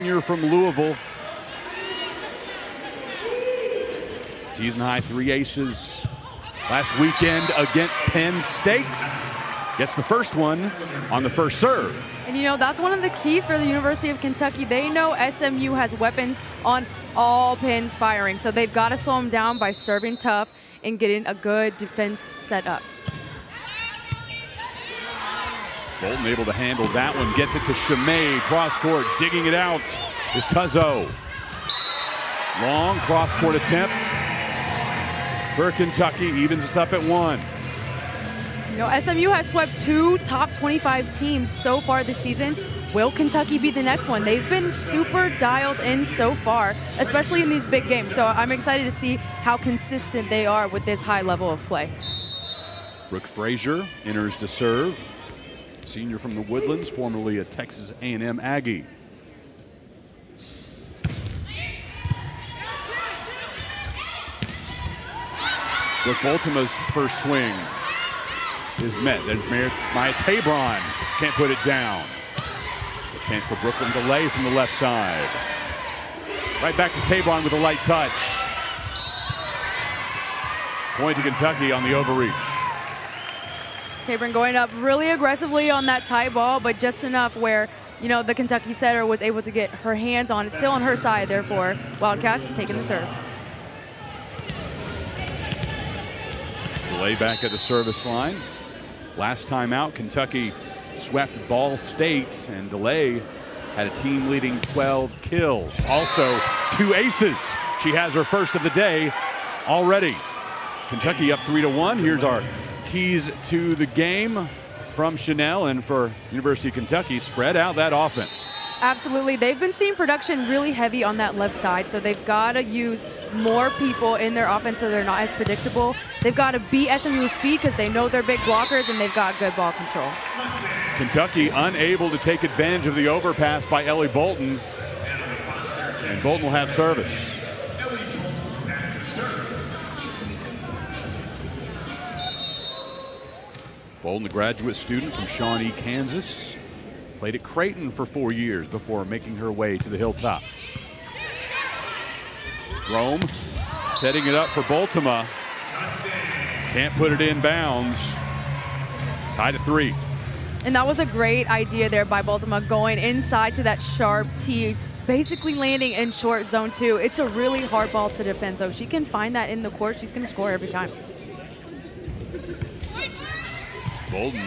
From Louisville. Season high 3 aces last weekend against Penn State. Gets the first one on the first serve. And you know, that's one of the keys for the University of Kentucky. They know SMU has weapons on all pins firing, so they've got to slow them down by serving tough and getting a good defense set up. Bolton able to handle that one, gets it to Chimay, cross court, digging it out is Tuzzo. Long cross court attempt for Kentucky, evens us up at 1. You know, SMU has swept 2 top 25 teams so far this season. Will Kentucky be the next one? They've been super dialed in so far, especially in these big games. So I'm excited to see how consistent they are with this high level of play. Brooke Frazier enters to serve. Senior from the Woodlands, formerly a Texas A&M Aggie. Brooke Boltima's first swing is met. There's Maya Tabron, can't put it down. A chance for Brooklyn delay from the left side. Right back to Tabron with a light touch. Point to Kentucky on the overreach. Tabron going up really aggressively on that tie ball, but just enough where, you know, the Kentucky setter was able to get her hands on it. Still on her side, therefore, Wildcats taking the serve. Delay back at the service line. Last time out, Kentucky swept Ball State, and Delay had a team leading 12 kills. Also 2 aces. She has her first of the day already. Kentucky up 3-1. Here's our keys to the game from Chanel, and for University of Kentucky, spread out that offense. Absolutely. They've been seeing production really heavy on that left side, so they've got to use more people in their offense so they're not as predictable. They've got to beat SMU's speed because they know they're big blockers and they've got good ball control. Kentucky unable to take advantage of the overpass by Ellie Bolton, and Bolton will have service. Bolton, the graduate student from Shawnee, Kansas, played at Creighton for 4 years before making her way to the Hilltop. Rome setting it up for Boltima. Can't put it in bounds. Tied at 3. And that was a great idea there by Boltima, going inside to that sharp tee, basically landing in short zone 2. It's a really hard ball to defend, so if she can find that in the court, she's going to score every time. Bolton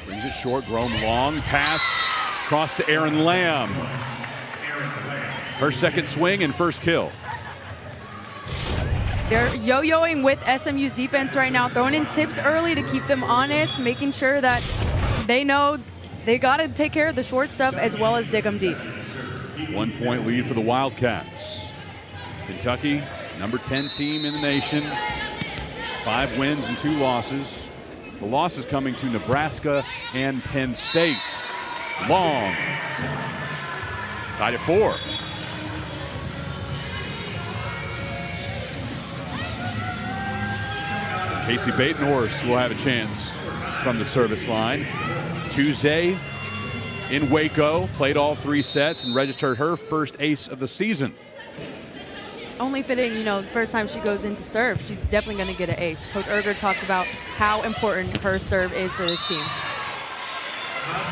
brings it short, Rome long, pass across to Erin Lamb. Her second swing and first kill. They're yo-yoing with SMU's defense right now, throwing in tips early to keep them honest, making sure that they know they got to take care of the short stuff as well as dig them deep. 1 point lead for the Wildcats. Kentucky, number 10 team in the nation. 5 wins and 2 losses. The losses coming to Nebraska and Penn State. Long. Tied at 4. Casey Batenhorst will have a chance from the service line. Tuesday in Waco, played all 3 sets and registered her first ace of the season. Only fitting, you know, first time she goes in to serve, she's definitely going to get an ace. Coach Erger talks about how important her serve is for this team.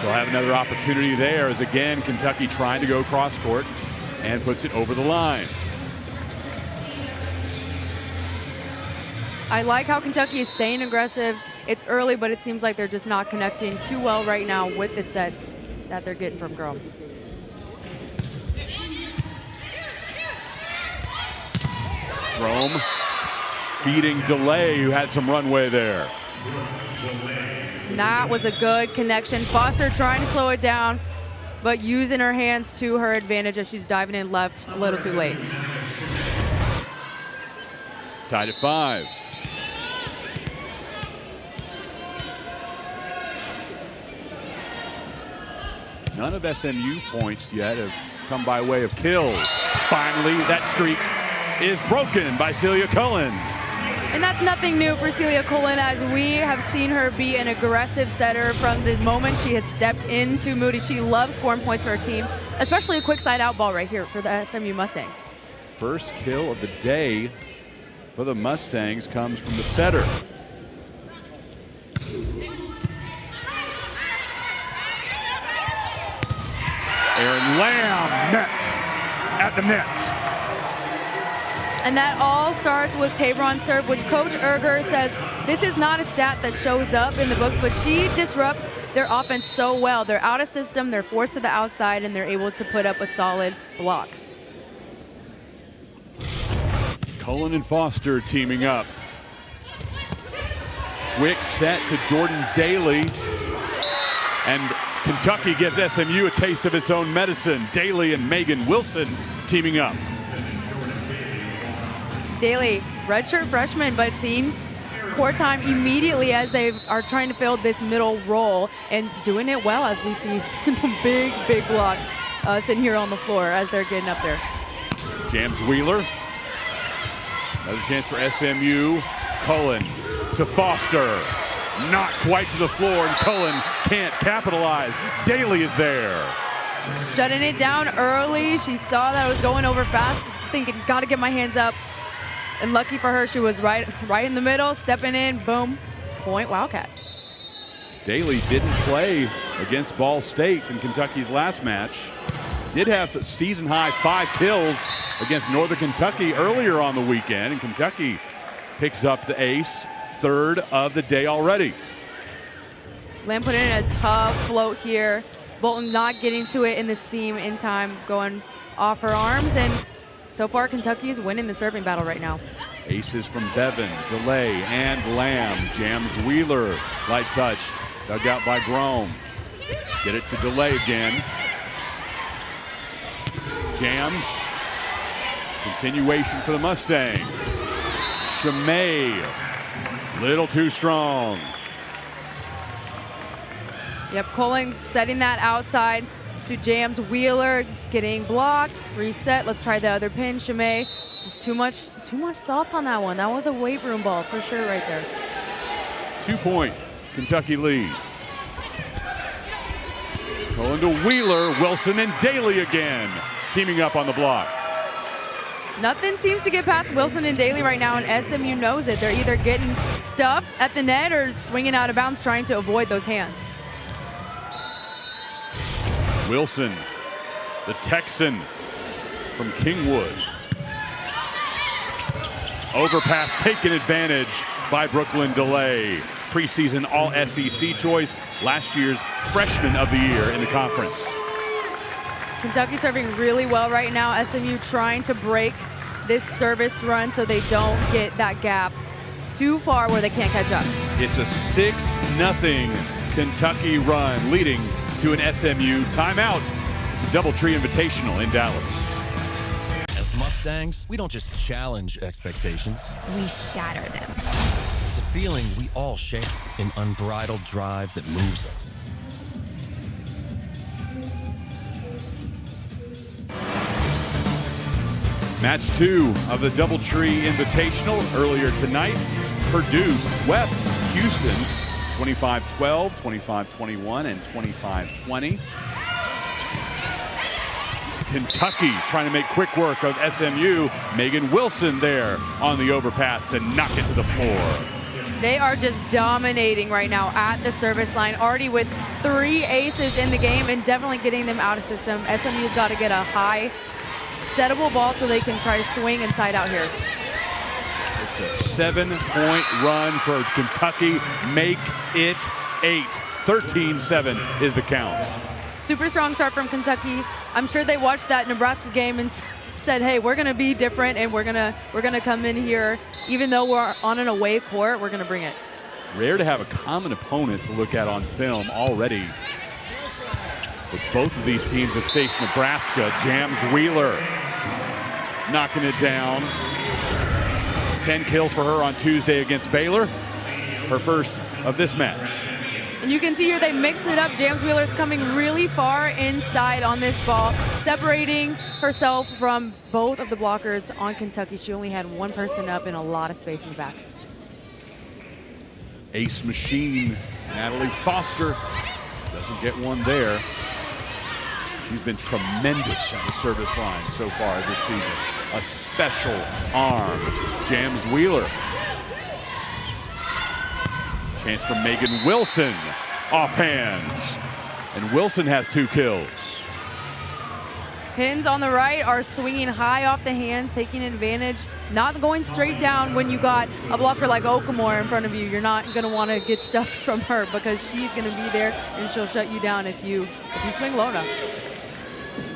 We'll have another opportunity there as, again, Kentucky trying to go cross court and puts it over the line. I like how Kentucky is staying aggressive. It's early, but it seems like they're just not connecting too well right now with the sets that they're getting from Grom. Rome feeding Delay, who had some runway there. And that was a good connection. Foster trying to slow it down, but using her hands to her advantage as she's diving in left a little too late. Tied at 5. None of SMU points yet have come by way of kills. Finally, that streak is broken by Celia Cullen. And that's nothing new for Celia Cullen, as we have seen her be an aggressive setter from the moment she has stepped into Moody. She loves scoring points for her team. especially a quick side out ball right here for the SMU Mustangs. First kill of the day for the Mustangs comes from the setter. Aaron Lamb net at the net. And that all starts with Tabron serve, which Coach Erger says this is not a stat that shows up in the books, but she disrupts their offense so well. They're out of system, they're forced to the outside, and they're able to put up a solid block. Cullen and Foster teaming up. Quick set to Jordan Daly. And Kentucky gives SMU a taste of its own medicine. Daly and Megan Wilson teaming up. Daly, redshirt freshman, but seeing court time immediately as they are trying to fill this middle role and doing it well, as we see the big block sitting here on the floor as they're getting up there. James Wheeler. Another chance for SMU. Cullen to Foster. Not quite to the floor, and Cullen can't capitalize. Daly is there. Shutting it down early. She saw that it was going over fast, thinking, gotta get my hands up. And lucky for her, she was right in the middle, stepping in, boom, point Wildcats. Daly didn't play against Ball State in Kentucky's last match. Did have season high 5 kills against Northern Kentucky earlier on the weekend, and Kentucky picks up the ace, 3rd of the day already. Lamb put in a tough float here. Bolton not getting to it in the seam in time, going off her arms, and so far Kentucky is winning the serving battle right now. Aces from Bevan, Delay, and Lamb. Jams Wheeler, light touch, dug out by Grome. Get it to Delay again. Jams, continuation for the Mustangs. Chimay, little too strong. Yep, Cullen setting that outside to Jams Wheeler, getting blocked, reset. Let's try the other pin. Chimay, just too much sauce on that one. That was a weight room ball for sure right there. 2-point Kentucky lead. Cullen to Wheeler, Wilson and Daly again, teaming up on the block. Nothing seems to get past Wilson and Daly right now, and SMU knows it. They're either getting stuffed at the net or swinging out of bounds, trying to avoid those hands. Wilson, the Texan from Kingwood. Overpass taken advantage by Brooklyn Delay. Preseason All-SEC choice, last year's Freshman of the Year in the conference. Kentucky serving really well right now. SMU trying to break this service run so they don't get that gap too far where they can't catch up. It's a 6-0 Kentucky run leading to an SMU timeout. It's a Doubletree Invitational in Dallas. As Mustangs, we don't just challenge expectations. We shatter them. It's a feeling we all share, an unbridled drive that moves us. Match 2 of the Doubletree Invitational earlier tonight. Purdue swept Houston 25-12, 25-21, and 25-20. Kentucky trying to make quick work of SMU. Megan Wilson there on the overpass to knock it to the floor. They are just dominating right now at the service line, already with 3 aces in the game and definitely getting them out of system. SMU's got to get a high settable ball so they can try to swing inside out here. It's a 7-point run for Kentucky. Make it 8. 13-7 is the count. Super strong start from Kentucky. I'm sure they watched that Nebraska game and said, hey, we're going to be different and we're gonna come in here. Even though we're on an away court, we're going to bring it. Rare to have a common opponent to look at on film already. But both of these teams have faced Nebraska. Jams Wheeler knocking it down. 10 kills for her on Tuesday against Baylor. Her first of this match. And you can see here they mix it up. Jams Wheeler's coming really far inside on this ball, separating herself from both of the blockers on Kentucky. She only had one person up and a lot of space in the back. Ace machine, Natalie Foster doesn't get one there. She's been tremendous at the service line so far this season. A special arm. Jams Wheeler. Chance for Megan Wilson. Off hands. And Wilson has 2 kills. Pins on the right are swinging high off the hands, taking advantage, not going straight down when you got a blocker like Okamore in front of you. You're not going to want to get stuff from her because she's going to be there and she'll shut you down if you swing low enough.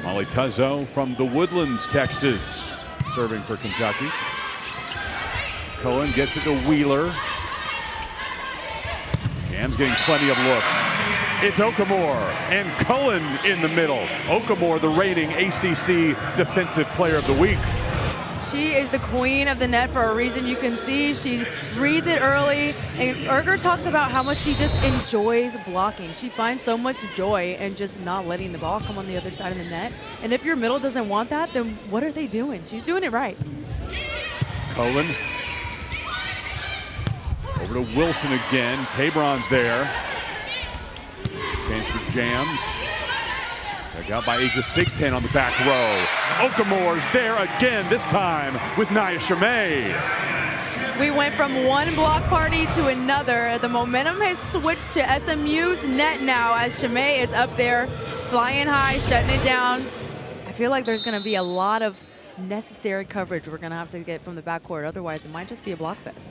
Molly Tuzzo from the Woodlands, Texas, serving for Kentucky. Cohen gets it to Wheeler. Jam's getting plenty of looks. It's Okamore and Cullen in the middle. Okamore, the reigning ACC Defensive Player of the Week. She is the queen of the net for a reason. You can see she reads it early. And Erger talks about how much she just enjoys blocking. She finds so much joy in just not letting the ball come on the other side of the net. And if your middle doesn't want that, then what are they doing? She's doing it right. Cullen. Over to Wilson again. Tabron's there. Chance for Jams. Dug out by Asia Thigpen on the back row. Okamore's there again, this time with Nia Shimei. We went from one block party to another. The momentum has switched to SMU's net now as Shimei is up there, flying high, shutting it down. I feel like there's going to be a lot of necessary coverage we're going to have to get from the backcourt. Otherwise, it might just be a block fest.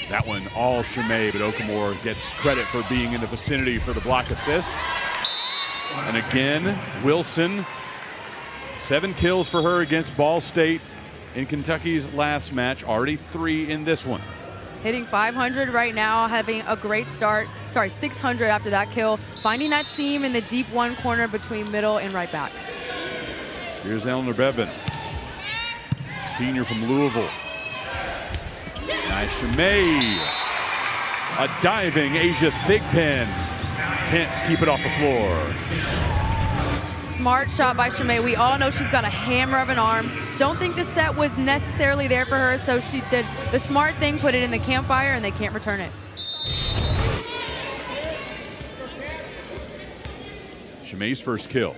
That one all Shimei, but Okamore gets credit for being in the vicinity for the block assist. And again, Wilson, 7 kills for her against Ball State in Kentucky's last match, already 3 in this one. Hitting 500 right now, having a great start. Sorry, 600 after that kill. Finding that seam in the deep one corner between middle and right back. Here's Eleanor Bevan, senior from Louisville. Nia Shimei, a diving Asia Thigpen. Can't keep it off the floor. Smart shot by Shimei. We all know she's got a hammer of an arm. Don't think the set was necessarily there for her, so she did the smart thing, put it in the campfire, and they can't return it. Shimei's first kill.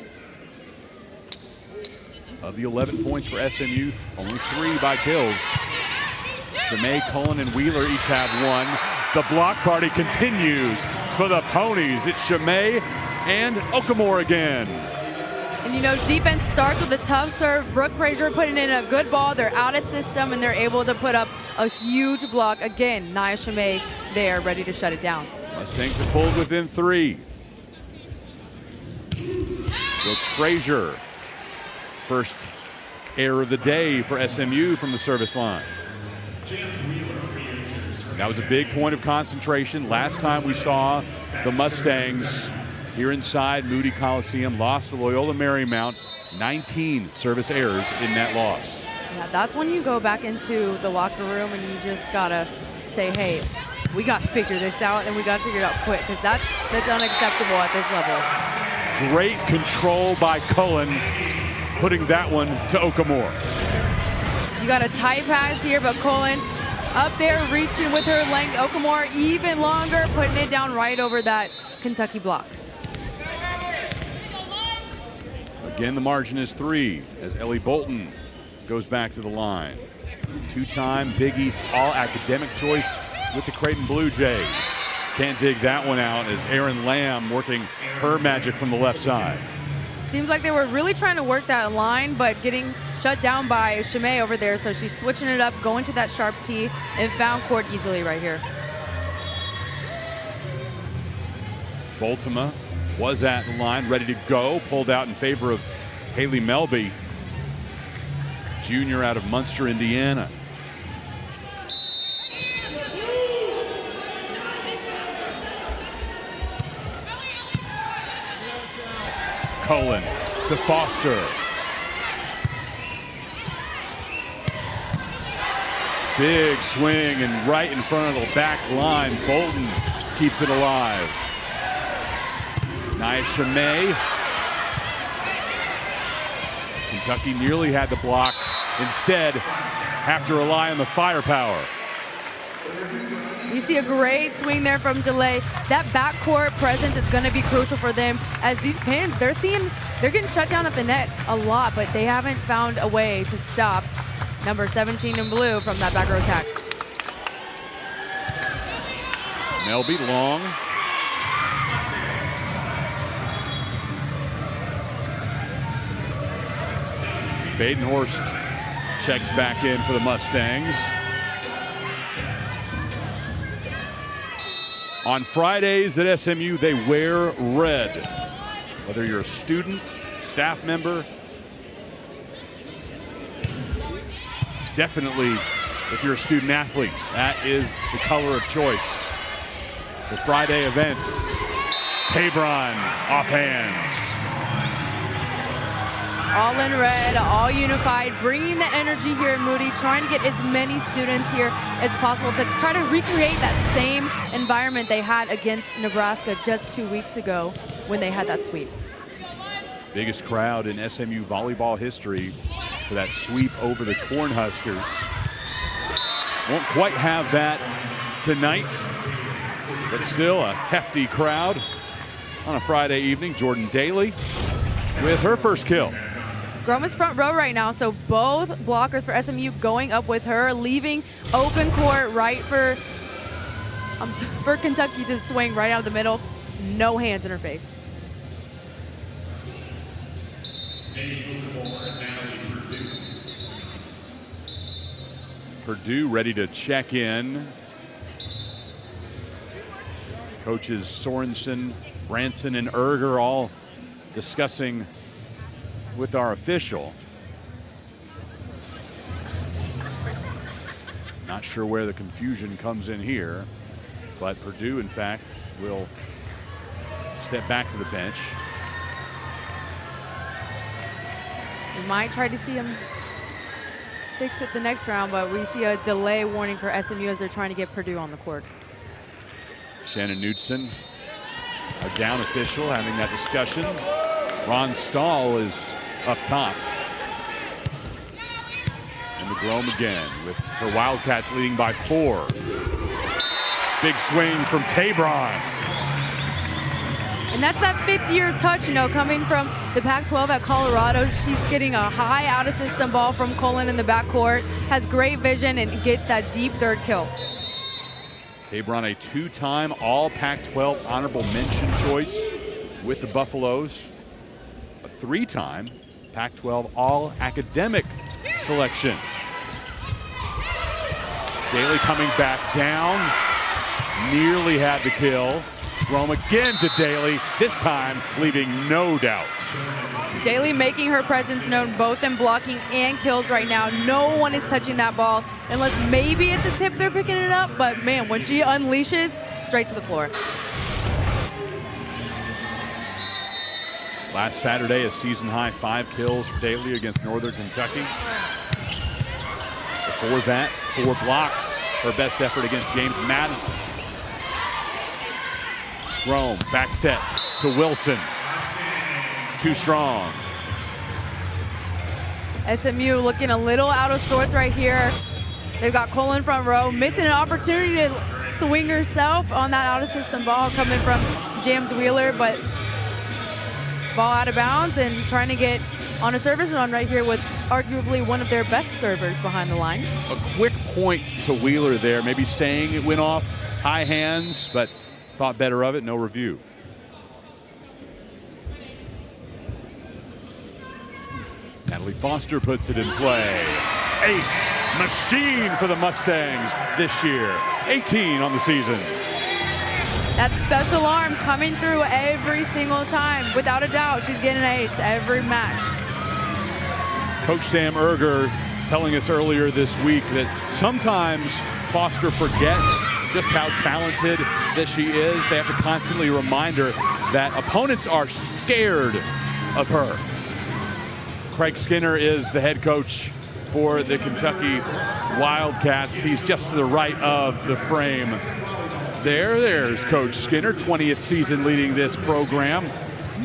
Of the 11 points for SMU, only 3 by kills. Shimei, Cullen, and Wheeler each have 1. The block party continues for the Ponies. It's Shimei and Okamore again. And you know, defense starts with a tough serve. Brooke Frazier putting in a good ball. They're out of system, and they're able to put up a huge block. Again, Nia Shimei there, ready to shut it down. Mustangs have pulled within 3. Brooke Frazier, first error of the day for SMU from the service line. That was a big point of concentration. Last time we saw the Mustangs here inside Moody Coliseum, lost to Loyola Marymount. 19 service errors in that loss. Yeah, that's when you go back into the locker room and you just gotta say, hey, we gotta figure this out, and we gotta figure it out quick, because that's unacceptable at this level. Great control by Cullen, putting that one to Okamore. You got a tight pass here, but Cullen up there reaching with her length. Okamore even longer, putting it down right over that Kentucky block. Again, the margin is 3 as Ellie Bolton goes back to the line. 2-time Big East All-Academic choice with the Creighton Blue Jays. Can't dig that one out as Erin Lamb working her magic from the left side. Seems like they were really trying to work that line, but getting shut down by Shimei over there, so she's switching it up, going to that sharp tee, and found court easily right here. Boltima was at the line, ready to go, pulled out in favor of Haley Melby, junior out of Munster, Indiana. Cullen to Foster. Big swing and right in front of the back line. Bolton keeps it alive. Nia Shimei. Kentucky nearly had the block. Instead, have to rely on the firepower. You see a great swing there from Delay. That backcourt presence is going to be crucial for them, as these pins, they're getting shut down at the net a lot, but they haven't found a way to stop number 17 in blue from that back row attack. Melby long. Badenhorst checks back in for the Mustangs. On Fridays at SMU, they wear red. Whether you're a student, staff member, definitely if you're a student athlete, that is the color of choice. The Friday events, Tabron off hands. All in red, all unified, bringing the energy here at Moody, trying to get as many students here as possible to try to recreate that same environment they had against Nebraska just 2 weeks ago when they had that sweep. Biggest crowd in SMU volleyball history for that sweep over the Cornhuskers. Won't quite have that tonight, but still a hefty crowd on a Friday evening. Jordan Daly with her first kill. Groma's front row right now, so both blockers for SMU going up with her, leaving open court right for Kentucky to swing right out of the middle. No hands in her face. Purdue ready to check in. Coaches Sorensen, Branson, and Erger all discussing with our official. Not sure where the confusion comes in here, but Purdue, in fact, will step back to the bench. We might try to see him fix it the next round, but we see a delay warning for SMU as they're trying to get Purdue on the court. Shannon Knudsen, a down official, having that discussion. Ron Stahl is up top. And the Grome again with her Wildcats leading by 4. Big swing from Tabron. And that's that 5th-year touch, coming from the Pac-12 at Colorado. She's getting a high out-of-system ball from Colin in the backcourt, has great vision, and gets that deep third kill. Tabron, a 2-time All Pac-12 honorable mention choice with the Buffaloes. A 3-time Pac-12 All Academic selection. Daly coming back down, nearly had the kill. Rome again to Daly, this time leaving no doubt. Daly making her presence known both in blocking and kills right now. No one is touching that ball unless maybe it's a tip they're picking it up, but man, when she unleashes, straight to the floor. Last Saturday, a season-high 5 kills for Daly against Northern Kentucky. Before that, 4 blocks, her best effort against James Madison. Rome, back set to Wilson. Too strong. SMU looking a little out of sorts right here. They've got Colin front row, missing an opportunity to swing herself on that out-of-system ball coming from James Wheeler, but ball out of bounds and trying to get on a service run right here with arguably one of their best servers behind the line. A quick point to Wheeler there, maybe saying it went off high hands, but thought better of it, no review. Natalie Foster puts it in play. Ace machine for the Mustangs this year. 18 on the season. That special arm coming through every single time. Without a doubt, she's getting an ace every match. Coach Sam Erger telling us earlier this week that sometimes Foster forgets just how talented that she is. They have to constantly remind her that opponents are scared of her. Craig Skinner is the head coach for the Kentucky Wildcats. He's just to the right of the frame. There's Coach Skinner, 20th season leading this program.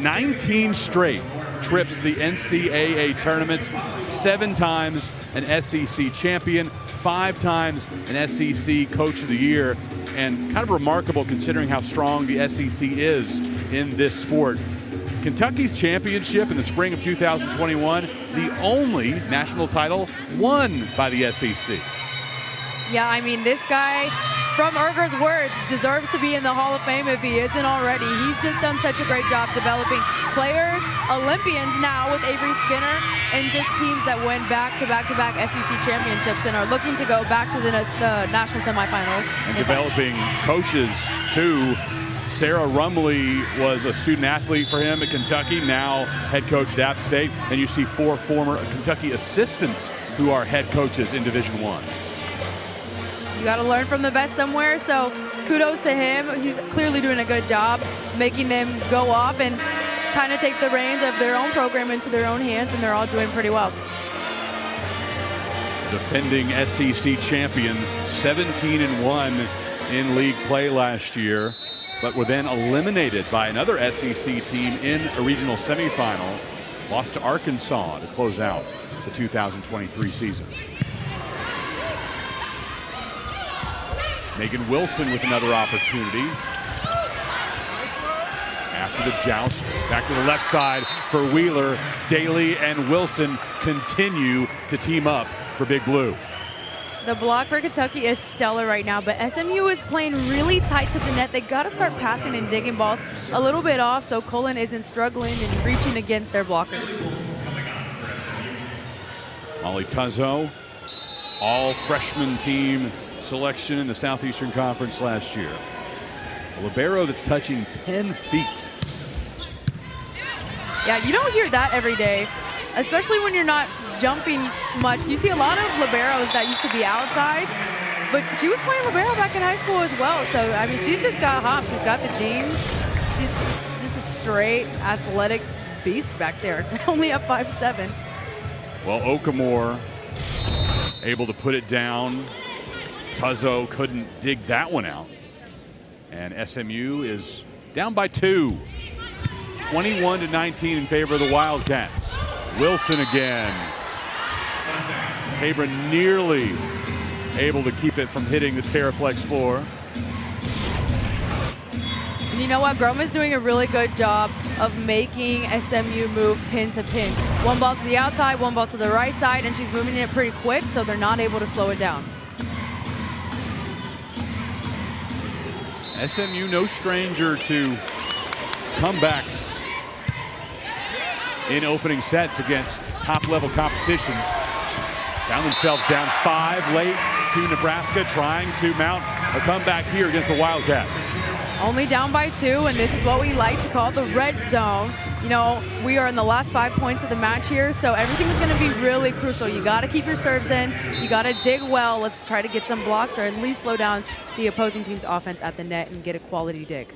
19 straight trips to the NCAA tournament, 7 times an SEC champion, 5 times an SEC Coach of the Year, and kind of remarkable considering how strong the SEC is in this sport. Kentucky's championship in the spring of 2021, the only national title won by the SEC. Yeah, I mean, this guy, from Erger's words, deserves to be in the Hall of Fame if he isn't already. He's just done such a great job developing players, Olympians now with Avery Skinner, and just teams that win back-to-back SEC championships and are looking to go back to the national semifinals. And developing coaches, too. Sarah Rumley was a student athlete for him at Kentucky, now head coach at App State. And you see 4 former Kentucky assistants who are head coaches in Division I. You got to learn from the best somewhere, so kudos to him. He's clearly doing a good job making them go off and kind of take the reins of their own program into their own hands, and they're all doing pretty well. Defending SEC champion, 17-1 in league play last year, but were then eliminated by another SEC team in a regional semifinal, lost to Arkansas to close out the 2023 season. Megan Wilson with another opportunity. After the joust, back to the left side for Wheeler. Daly and Wilson continue to team up for Big Blue. The block for Kentucky is stellar right now, but SMU is playing really tight to the net. They got to start passing and digging balls a little bit off so Cullen isn't struggling and reaching against their blockers. Molly Tuzzo, all freshman team selection in the Southeastern Conference last year. A libero that's touching 10 feet. Yeah, you don't hear that every day, especially when you're not jumping much. You see a lot of liberos that used to be outside, but she was playing libero back in high school as well. So, I mean, she's just got hops. She's got the genes. She's just a straight athletic beast back there, only at 5'7". Well, Okamore able to put it down. Tuzzo couldn't dig that one out. And SMU is down by 2. 21-19 in favor of the Wildcats. Wilson again. Tabra nearly able to keep it from hitting the Terraflex floor. And you know what? Groma's doing a really good job of making SMU move pin to pin. One ball to the outside, one ball to the right side, and she's moving it pretty quick, so they're not able to slow it down. SMU no stranger to comebacks in opening sets against top-level competition. Found themselves down 5 late to Nebraska, trying to mount a comeback here against the Wildcats. Only down by 2, and this is what we like to call the red zone. You know, we are in the last 5 points of the match here, so everything is going to be really crucial. You got to keep your serves in. You got to dig well. Let's try to get some blocks or at least slow down the opposing team's offense at the net and get a quality dig.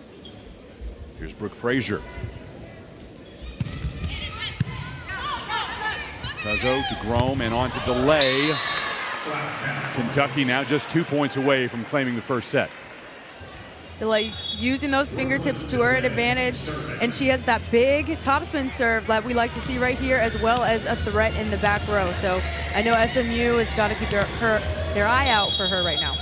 Here's Brooke Frazier. Tuzzo to Grome and on to Delay. Kentucky now just 2 points away from claiming the first set. Delay using those fingertips to her advantage, and she has that big topspin serve that we like to see right here, as well as a threat in the back row. So I know SMU has got to keep their eye out for her right now.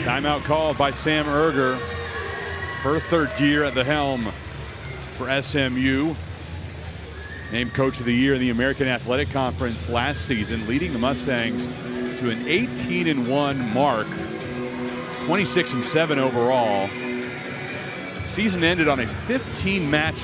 Timeout called by Sam Erger. Her 3rd year at the helm for SMU. Named Coach of the Year in the American Athletic Conference last season, leading the Mustangs to an 18-1 mark, 26-7 overall. Season ended on a 15-match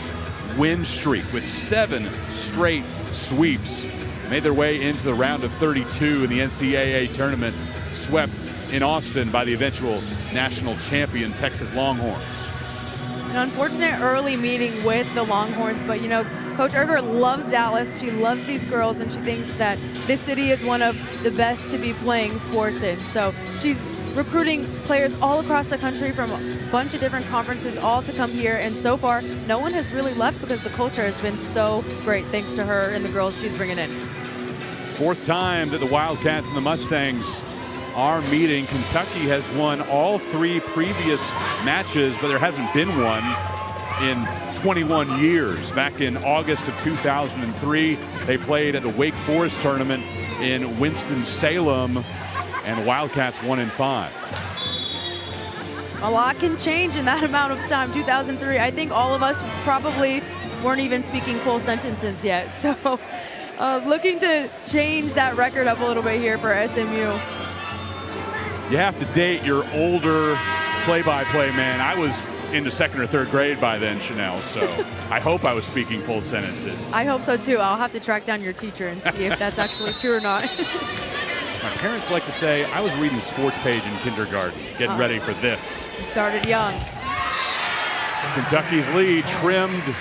win streak with 7 straight sweeps. Made their way into the round of 32 in the NCAA tournament, swept in Austin by the eventual national champion Texas Longhorns. An unfortunate early meeting with the Longhorns, but you know, Coach Erger loves Dallas. She loves these girls, and she thinks that this city is one of the best to be playing sports in. So she's recruiting players all across the country from a bunch of different conferences all to come here, and so far no one has really left because the culture has been so great thanks to her and the girls she's bringing in. 4th time that the Wildcats and the Mustangs are meeting. Kentucky has won all 3 previous matches, but there hasn't been one in 21 years. Back in August of 2003, they played at the Wake Forest tournament in Winston-Salem, and Wildcats won in 5. A lot can change in that amount of time. 2003, I think all of us probably weren't even speaking full sentences yet. So looking to change that record up a little bit here for SMU. You have to date your older play-by-play man. I was into 2nd or 3rd grade by then, Chanel, so I hope I was speaking full sentences. I hope so too. I'll have to track down your teacher and see if that's actually true or not. My parents like to say I was reading the sports page in kindergarten, getting ready for this. You started young. Kentucky's lead trimmed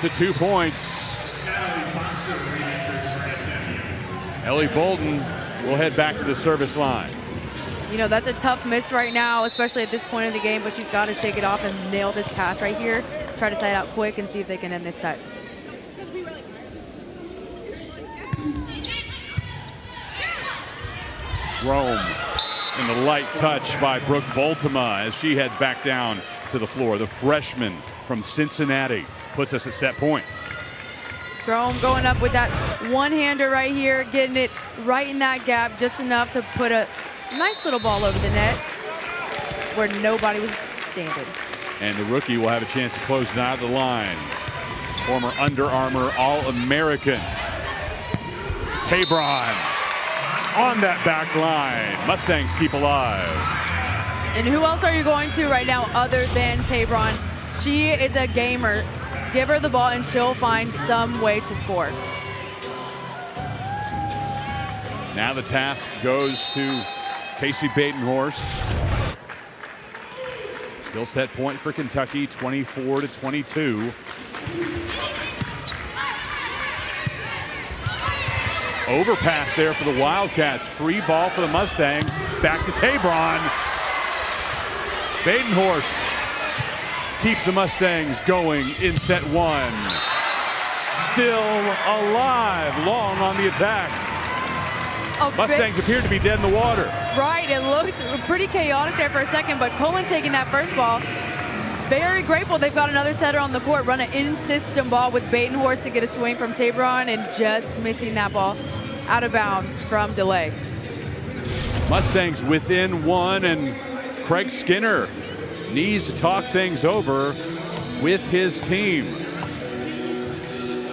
to 2 points. Ellie Bolden will head back to the service line. You know, that's a tough miss right now, especially at this point of the game, but she's got to shake it off and nail this pass right here. Try to set it out quick and see if they can end this set. Rome in the light touch by Brooke Boltema as she heads back down to the floor. The freshman from Cincinnati puts us at set point. Rome going up with that one-hander right here, getting it right in that gap, just enough to put a nice little ball over the net where nobody was standing. And the rookie will have a chance to close it out of the line. Former Under Armour All-American Tabron on that back line. Mustangs keep alive. And who else are you going to right now other than Tabron? She is a gamer. Give her the ball and she'll find some way to score. Now the task goes to Casey Badenhorst. Still set point for Kentucky, 24-22. Overpass there for the Wildcats. Free ball for the Mustangs. Back to Tabron. Badenhorst keeps the Mustangs going in set 1. Still alive, long on the attack. Mustangs appear to be dead in the water. Right, it looked pretty chaotic there for a second, but Colin taking that first ball. Very grateful they've got another setter on the court, run an in-system ball with Badenhorst to get a swing from Tabron and just missing that ball out of bounds from delay. Mustangs within 1, and Craig Skinner needs to talk things over with his team.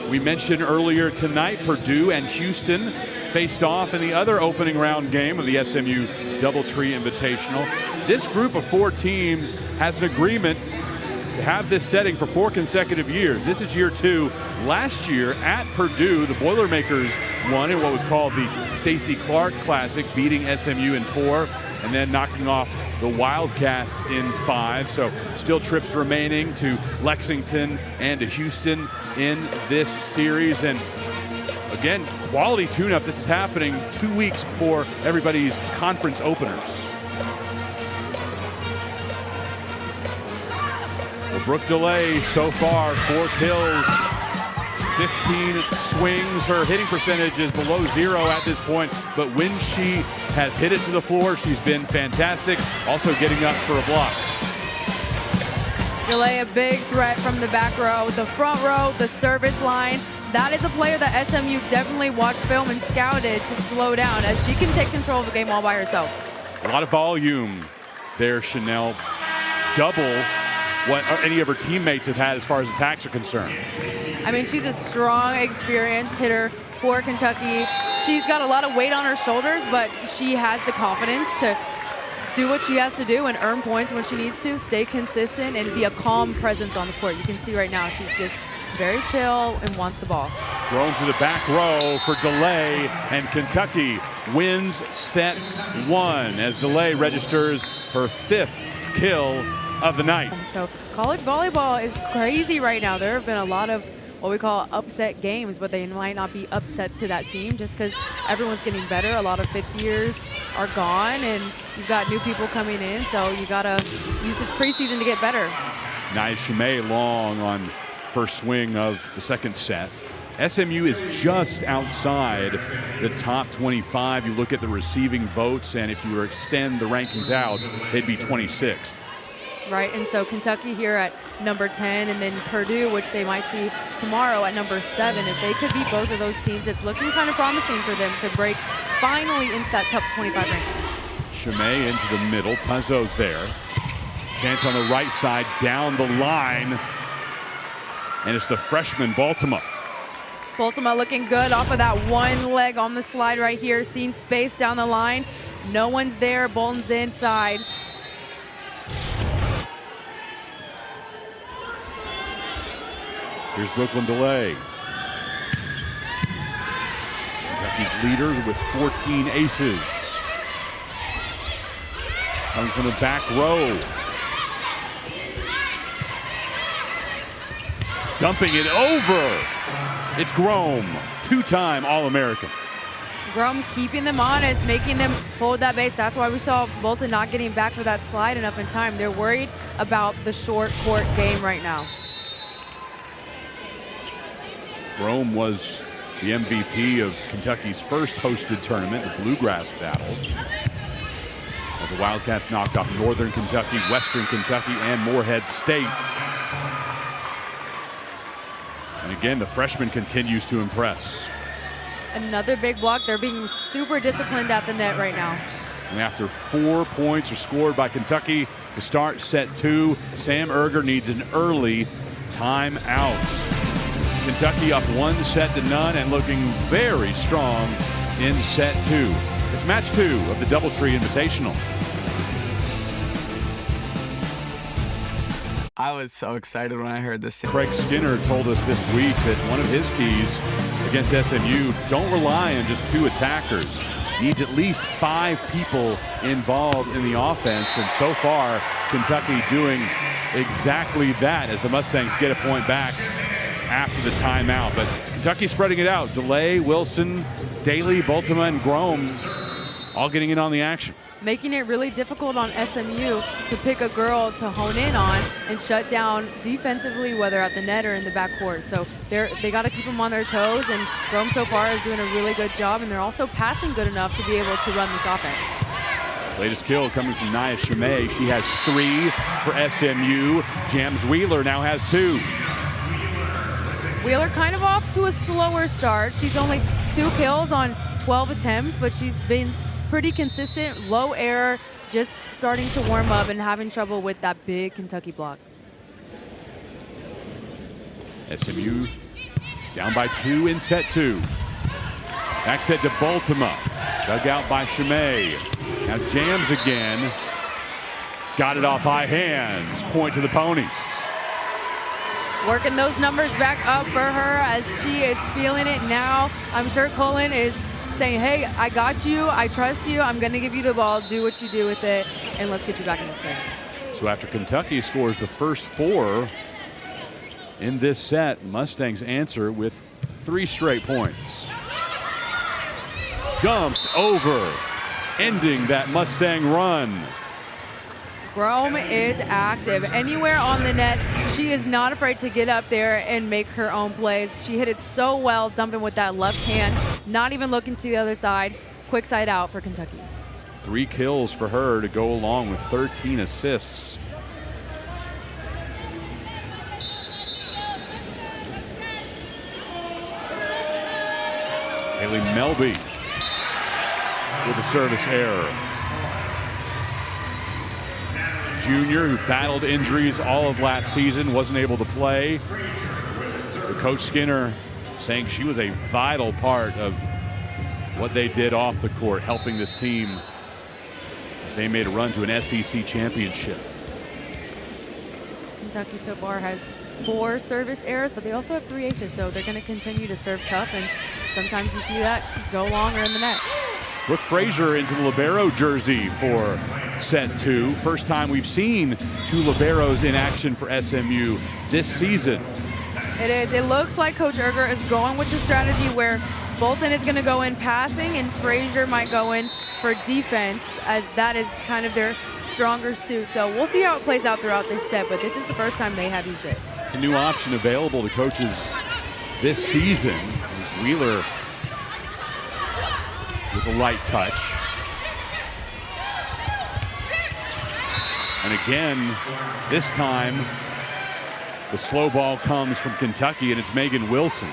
We mentioned earlier tonight Purdue and Houston faced off in the other opening round game of the SMU Doubletree Invitational. This group of 4 teams has an agreement to have this setting for 4 consecutive years. This is year 2. Last year at Purdue, the Boilermakers won in what was called the Stacey Clark Classic, beating SMU in 4 and then knocking off the Wildcats in 5. So still trips remaining to Lexington and to Houston in this series. And again, quality tune-up. This is happening 2 weeks before everybody's conference openers. Well, Brooke DeLay so far 4 kills, 15 swings. Her hitting percentage is below 0 at this point, but when she has hit it to the floor, she's been fantastic, also getting up for a block. DeLay a big threat from the back row, the front row, the service line. That is a player that SMU definitely watched film and scouted to slow down, as she can take control of the game all by herself. A lot of volume there, Chanel. Double what any of her teammates have had as far as attacks are concerned. I mean, she's a strong, experienced hitter for Kentucky. She's got a lot of weight on her shoulders, but she has the confidence to do what she has to do and earn points when she needs to, stay consistent, and be a calm presence on the court. You can see right now she's just very chill and wants the ball. Thrown to the back row for DeLay, and Kentucky wins set 1 as DeLay registers her 5th kill of the night. So college volleyball is crazy right now. There have been a lot of what we call upset games, but they might not be upsets to that team just because everyone's getting better. A lot of 5th years are gone, and you've got new people coming in, so you gotta use this preseason to get better. Nia Shumay long on first swing of the 2nd set. SMU is just outside the top 25. You look at the receiving votes, and if you were to extend the rankings out, they'd be 26th. Right, and so Kentucky here at number 10, and then Purdue, which they might see tomorrow at number 7. If they could beat both of those teams, it's looking kind of promising for them to break finally into that top 25 rankings. Chimay into the middle. Tuzzo's there. Chance on the right side, down the line. And it's the freshman, Baltimore. Baltimore looking good off of that one leg on the slide right here. Seeing space down the line. No one's there. Bolton's inside. Here's Brooklyn DeLay. Kentucky's leader with 14 aces. Coming from the back row. Dumping it over. It's Grome, 2-time All-American. Grome keeping them honest, making them hold that base. That's why we saw Bolton not getting back for that slide enough in time. They're worried about the short court game right now. Grome was the MVP of Kentucky's first hosted tournament, the Bluegrass Battle. As the Wildcats knocked off Northern Kentucky, Western Kentucky, and Morehead State. And again, the freshman continues to impress. Another big block. They're being super disciplined at the net right now. And after 4 points are scored by Kentucky to start set 2, Sam Erger needs an early timeout. Kentucky up 1-0 and looking very strong in set 2. It's match 2 of the Doubletree Invitational. I was so excited when I heard this. Craig Skinner told us this week that one of his keys against SMU, don't rely on just 2 attackers. Needs at least 5 people involved in the offense, and so far Kentucky doing exactly that as the Mustangs get a point back after the timeout. But Kentucky spreading it out. DeLay, Wilson, Daly, Baltimore, and Grome all getting in on the action. Making it really difficult on SMU to pick a girl to hone in on and shut down defensively, whether at the net or in the backcourt. So they got to keep them on their toes, and Grome so far is doing a really good job, and they're also passing good enough to be able to run this offense. Latest kill coming from Nia Chimay. She has 3 for SMU. Jams Wheeler now has 2. Wheeler kind of off to a slower start. She's only 2 kills on 12 attempts, but she's been pretty consistent, low error, just starting to warm up and having trouble with that big Kentucky block. SMU down by 2 in set 2. Back set to Baltimore. Dug out by Chimay. Now jams again. Got it off high hands. Point to the Ponies. Working those numbers back up for her as she is feeling it now. I'm sure Cullen is saying, hey, I got you, I trust you, I'm gonna give you the ball, do what you do with it, and let's get you back in this game. So after Kentucky scores the first 4 in this set, Mustangs answer with 3 straight points. Dumped over, ending that Mustang run. Grome is active. Anywhere on the net, she is not afraid to get up there and make her own plays. She hit it so well, dumping with that left hand, not even looking to the other side. Quick side out for Kentucky. 3 kills for her to go along with 13 assists. Haley Melby with a service error. Junior who battled injuries all of last season, wasn't able to play. But Coach Skinner saying she was a vital part of what they did off the court, helping this team as they made a run to an SEC championship. Kentucky so far has 4 service errors, but they also have 3 aces, so they're going to continue to serve tough, and sometimes you see that go long or in the net. Brooke Frazier into the libero jersey for set 2. First time we've seen 2 liberos in action for SMU this season. It is. It looks like Coach Erger is going with the strategy where Bolton is going to go in passing and Frazier might go in for defense, as that is kind of their stronger suit. So we'll see how it plays out throughout this set, but this is the first time they have used it. It's a new option available to coaches this season. As Wheeler with a light touch. And again, this time, the slow ball comes from Kentucky, and it's Megan Wilson.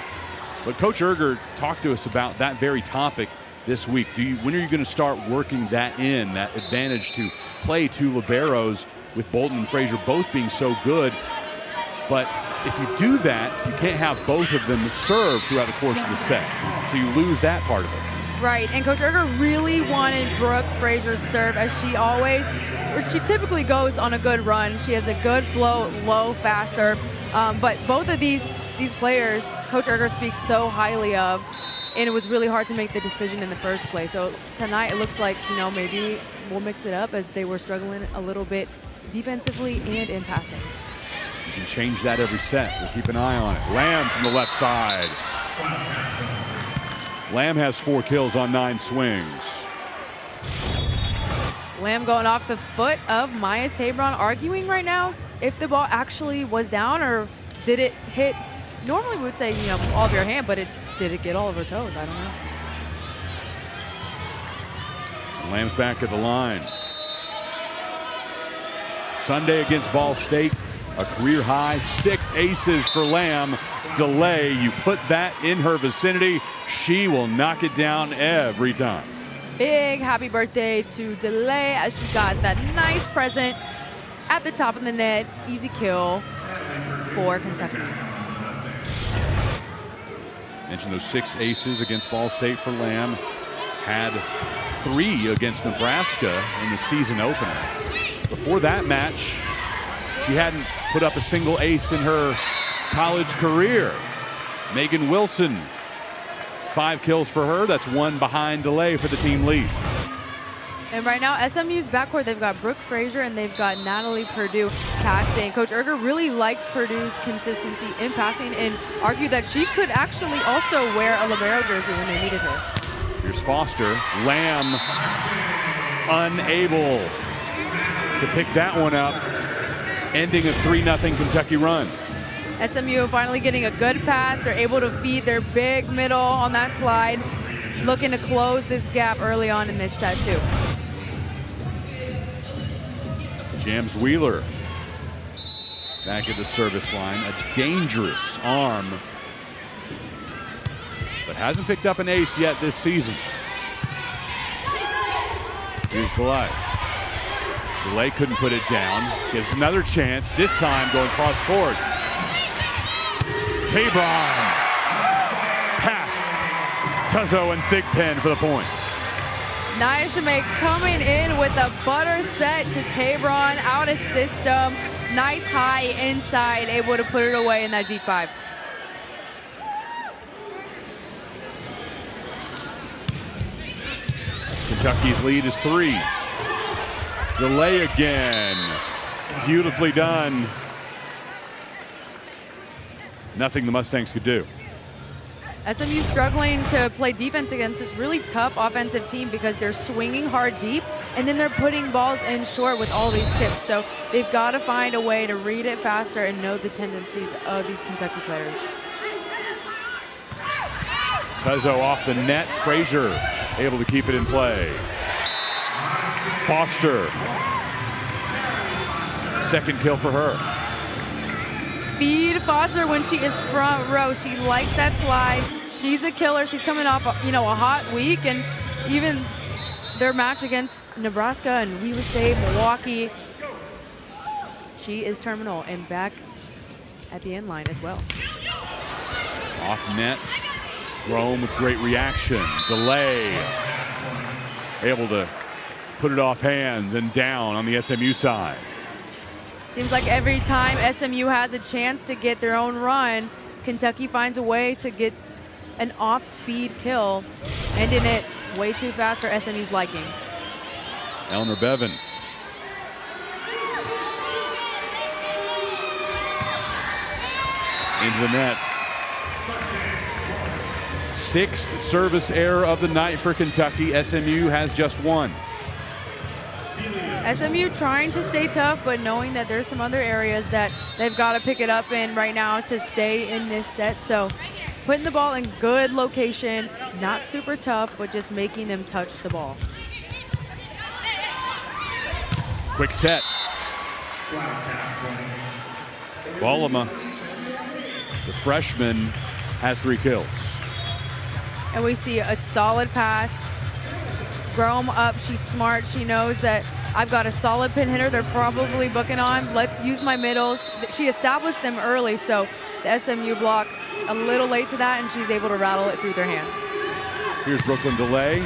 But Coach Erger talked to us about that very topic this week. When are you going to start working that advantage to play two liberos with Bolton and Frazier both being so good? But if you do that, you can't have both of them serve throughout the course of the set. So you lose that part of it. Right, and Coach Erger really wanted Brooke Frazier's serve, as she typically goes on a good run. She has a good flow, low, fast serve. But both of these players, Coach Erger speaks so highly of, and it was really hard to make the decision in the first place. So tonight it looks like, maybe we'll mix it up, as they were struggling a little bit defensively and in passing. You can change that every set. We'll keep an eye on it. Lamb from the left side. Lamb has 4 kills on 9 swings. Lamb going off the foot of Maya Tabron, arguing right now if the ball actually was down, or did it hit, normally we would say, all of your hand, but did it get all of her toes? I don't know. Lamb's back at the line. Sunday against Ball State, a career high 6 aces for Lamb. Delay, you put that in her vicinity, she will knock it down every time. Big happy birthday to Delay, as she got that nice present at the top of the net. Easy kill for Kentucky. Mentioned those 6 aces against Ball State for Lamb. Had 3 against Nebraska in the season opener. Before that match, she hadn't put up a single ace in her college career. Megan Wilson, 5 kills for her. That's 1 behind Delay for the team lead. And right now, SMU's backcourt, they've got Brooke Frazier and they've got Natalie Purdue passing. Coach Erger really likes Purdue's consistency in passing, and argued that she could actually also wear a libero jersey when they needed her. Here's Foster. Lamb unable to pick that one up, ending a 3-0 Kentucky run. SMU finally getting a good pass. They're able to feed their big middle on that slide, looking to close this gap early on in this set too. James Wheeler back at the service line. A dangerous arm, but hasn't picked up an ace yet this season. Here's Delay. Delay couldn't put it down. Gives another chance, this time going cross court. Tabron past Tuzzo and Thigpen for the point. Nia Shimei coming in with a butter set to Tabron, out of system. Nice high inside, able to put it away in that deep 5. Kentucky's lead is 3. Delay again. Beautifully done. Nothing the Mustangs could do. SMU struggling to play defense against this really tough offensive team, because they're swinging hard deep and then they're putting balls in short with all these tips. So they've got to find a way to read it faster and know the tendencies of these Kentucky players. Tuzzo off the net. Frazier able to keep it in play. Foster. Second kill for her. Feed Foster when she is front row. She likes that slide. She's a killer. She's coming off, a hot week, and even their match against Nebraska and Weber State, Milwaukee, she is terminal and back at the end line as well. Off nets. Rome with great reaction. Delay. Able to put it off hands and down on the SMU side. Seems like every time SMU has a chance to get their own run, Kentucky finds a way to get an off-speed kill, ending it way too fast for SMU's liking. Eleanor Bevan. Into the nets. 6th service error of the night for Kentucky. SMU has just 1. SMU trying to stay tough, but knowing that there's some other areas that they've got to pick it up in right now to stay in this set. So putting the ball in good location, not super tough, but just making them touch the ball. Quick set. Volleyball, the freshman, has 3 kills. And we see a solid pass. Grom up, she's smart. She knows that I've got a solid pin hitter they're probably booking on. Let's use my middles. She established them early, so the SMU block a little late to that, and she's able to rattle it through their hands. Here's Brooklyn DeLay.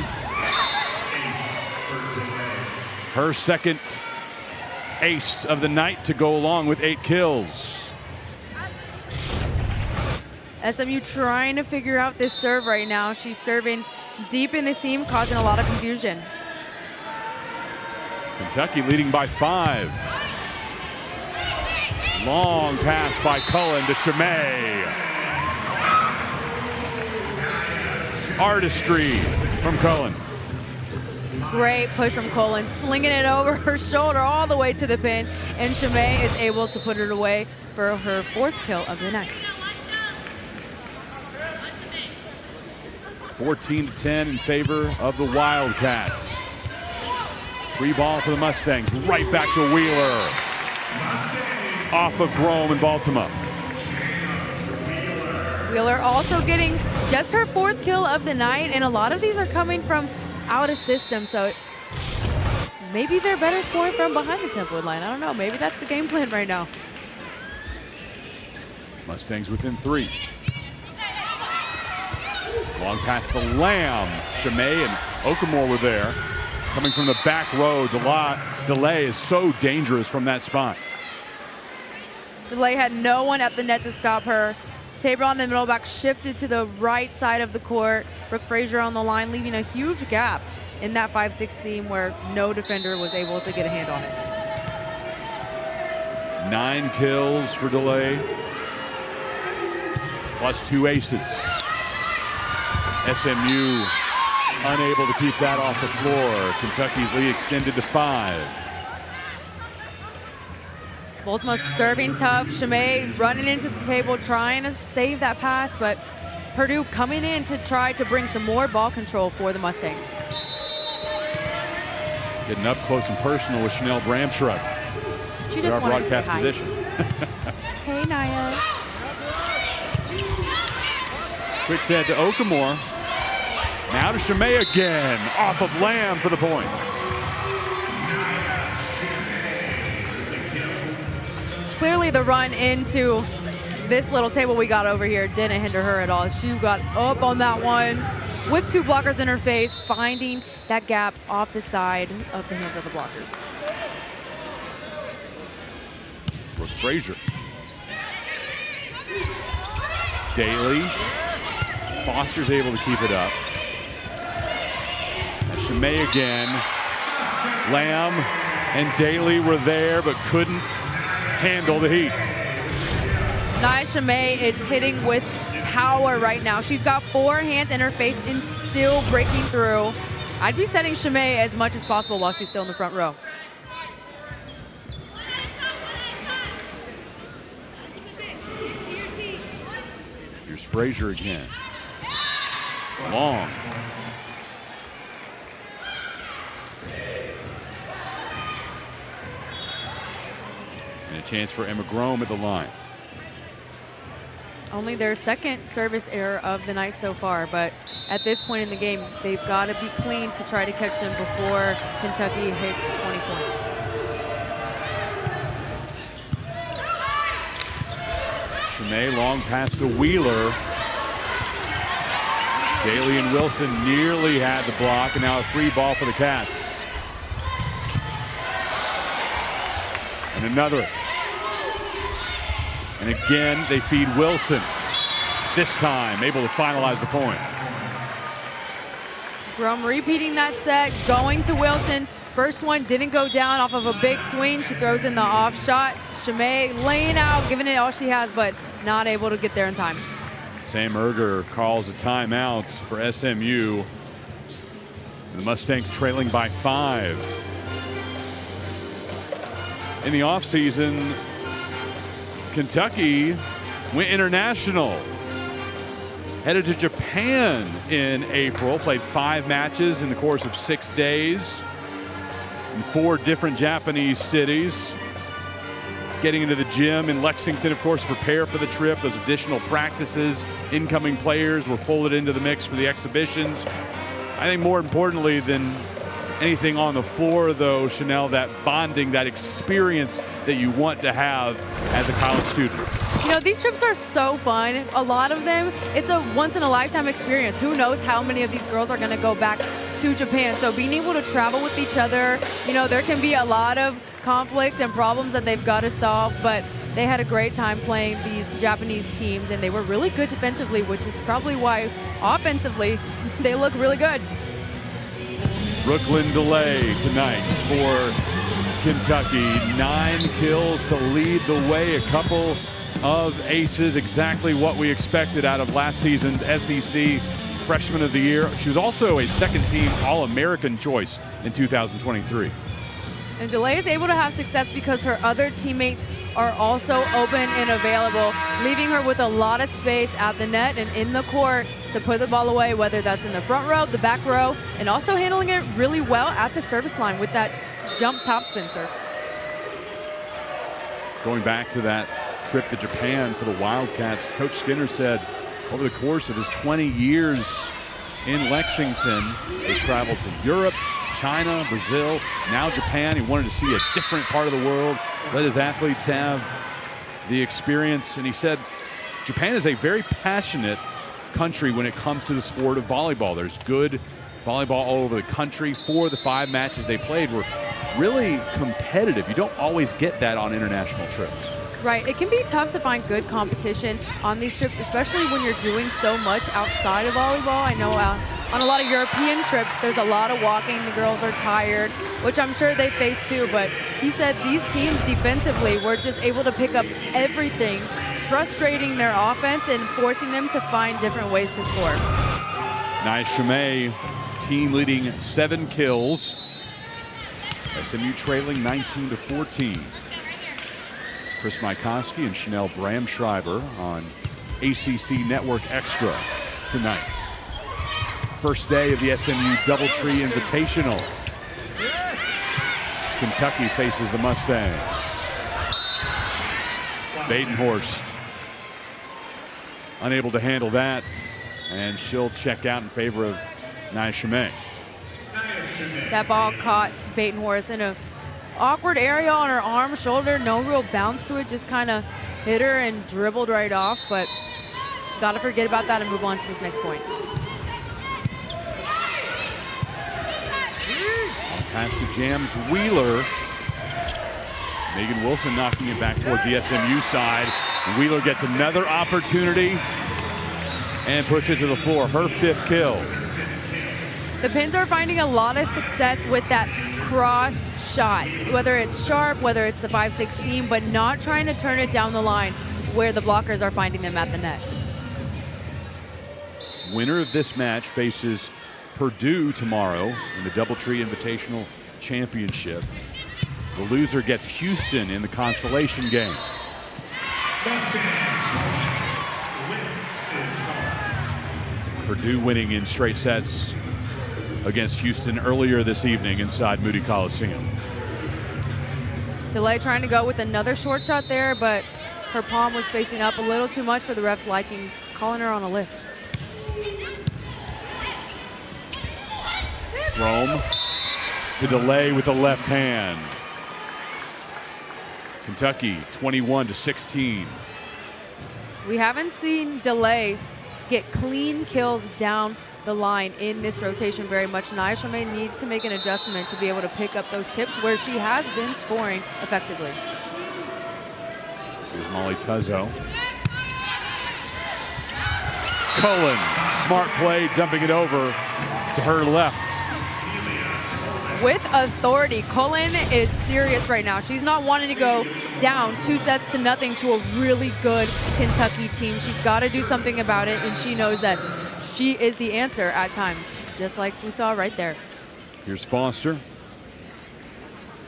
Her second ace of the night to go along with 8 kills. SMU trying to figure out this serve right now. She's serving deep in the seam, causing a lot of confusion. Kentucky leading by 5. Long pass by Cullen to Chimay. Artistry from Cullen. Great push from Cullen, slinging it over her shoulder all the way to the pin, and Chimay is able to put it away for her 4th kill of the night. 14-10 in favor of the Wildcats. Free ball for the Mustangs, right back to Wheeler. Off of Grom in Baltimore. Wheeler also getting just her 4th kill of the night, and a lot of these are coming from out of system, so maybe they're better scoring from behind the 10-foot line. I don't know, maybe that's the game plan right now. Mustangs within 3. Long pass to Lamb. Chimay and Okamore were there. Coming from the back row, DeLay is so dangerous from that spot. DeLay had no one at the net to stop her. Tabor on the middle back shifted to the right side of the court. Brooke Frazier on the line, leaving a huge gap in that 5-6 seam where no defender was able to get a hand on it. 9 kills for DeLay, plus 2 aces. SMU unable to keep that off the floor. Kentucky's lead extended to 5. Baltimore serving tough. Chimay running into the table, trying to save that pass, but Purdue coming in to try to bring some more ball control for the Mustangs. Getting up close and personal with Chanel Bramshrug. She just wanted to say hi. Position. Hey, Naya. Quick set to Okamore. Now to Chimay again, off of Lamb for the point. Clearly the run into this little table we got over here didn't hinder her at all. She got up on that one with 2 blockers in her face, finding that gap off the side of the hands of the blockers. Brooke Frazier. Daly. Foster's able to keep it up. Chimay again. Lamb and Daly were there but couldn't handle the heat. Nia Chimay is hitting with power right now. She's got 4 hands in her face and still breaking through. I'd be setting Chimay as much as possible while she's still in the front row. Here's Frazier again. Long. And a chance for Emma Grom at the line. Only their 2nd service error of the night so far, but at this point in the game, they've got to be clean to try to catch them before Kentucky hits 20 points. Chimay, long pass to Wheeler. Daly and Wilson nearly had the block, and now a free ball for the Cats. And another. And again, they feed Wilson. This time, able to finalize the point. Grom repeating that set, going to Wilson. First one didn't go down off of a big swing. She throws in the off shot. Chimay laying out, giving it all she has, but not able to get there in time. Sam Erger calls a timeout for SMU. The Mustangs trailing by 5. In the offseason, Kentucky went international. Headed to Japan in April, played 5 matches in the course of 6 days in 4 different Japanese cities. getting into the gym in Lexington, of course, prepare for the trip. Those additional practices, incoming players were folded into the mix for the exhibitions. I think more importantly than anything on the floor, though, Chanel, that bonding, that experience that you want to have as a college student. You know, these trips are so fun. A lot of them, it's a once-in-a-lifetime experience. Who knows how many of these girls are going to go back to Japan. So being able to travel with each other, you know, there can be a lot of conflict and problems that they've got to solve, but they had a great time playing these Japanese teams, and they were really good defensively, which is probably why offensively they look really good. Brooklyn Delay tonight for Kentucky. 9 kills to lead the way. A couple of aces, exactly what we expected out of last season's SEC Freshman of the Year. She was also a second-team All-American choice in 2023. And Delay is able to have success because her other teammates are also open and available, leaving her with a lot of space at the net and in the court to put the ball away, whether that's in the front row, the back row, and also handling it really well at the service line with that jump topspin serve. Going back to that trip to Japan for the Wildcats, Coach Skinner said over the course of his 20 years in Lexington, they traveled to Europe, China, Brazil, now Japan. He wanted to see a different part of the world, let his athletes have the experience. And he said Japan is a very passionate country when it comes to the sport of volleyball. There's good volleyball all over the country. 4 of the 5 matches they played were really competitive. You don't always get that on international trips. Right, it can be tough to find good competition on these trips, especially when you're doing so much outside of volleyball. I know on a lot of European trips, there's a lot of walking. The girls are tired, which I'm sure they face too. But he said these teams defensively were just able to pick up everything, frustrating their offense and forcing them to find different ways to score. Nia Shumei, team leading 7 kills. SMU trailing 19-14. Chris Mykoski and Chanel Bramschreiber on ACC Network Extra tonight. First day of the SMU Doubletree Invitational. As Kentucky faces the Mustangs. Badenhorst unable to handle that, and she'll check out in favor of Nia Shumei. That ball caught Badenhorst in a awkward area on her arm, shoulder, no real bounce to it, just kind of hit her and dribbled right off, but gotta forget about that and move on to this next point. Pass to Jams Wheeler. Megan Wilson knocking it back towards the SMU side. And Wheeler gets another opportunity and puts it to the floor. Her 5th kill. The Pins are finding a lot of success with that cross shot, whether it's sharp, whether it's the 5-6 seam, but not trying to turn it down the line where the blockers are finding them at the net. Winner of this match faces Purdue tomorrow in the Doubletree Invitational Championship. The loser gets Houston in the consolation game. Purdue winning in straight sets against Houston earlier this evening inside Moody Coliseum. Delay trying to go with another short shot there, but her palm was facing up a little too much for the ref's liking, calling her on a lift. Rome to Delay with the left hand. Kentucky 21-16. We haven't seen Delay get clean kills down the line in this rotation very much. Nia Shumei needs to make an adjustment to be able to pick up those tips where she has been scoring effectively. Here's Molly Tuzzo. Cullen, smart play, dumping it over to her left. With authority, Cullen is serious right now. She's not wanting to go down 2-0 to a really good Kentucky team. She's got to do something about it, and she knows that she is the answer at times, just like we saw right there. Here's Foster.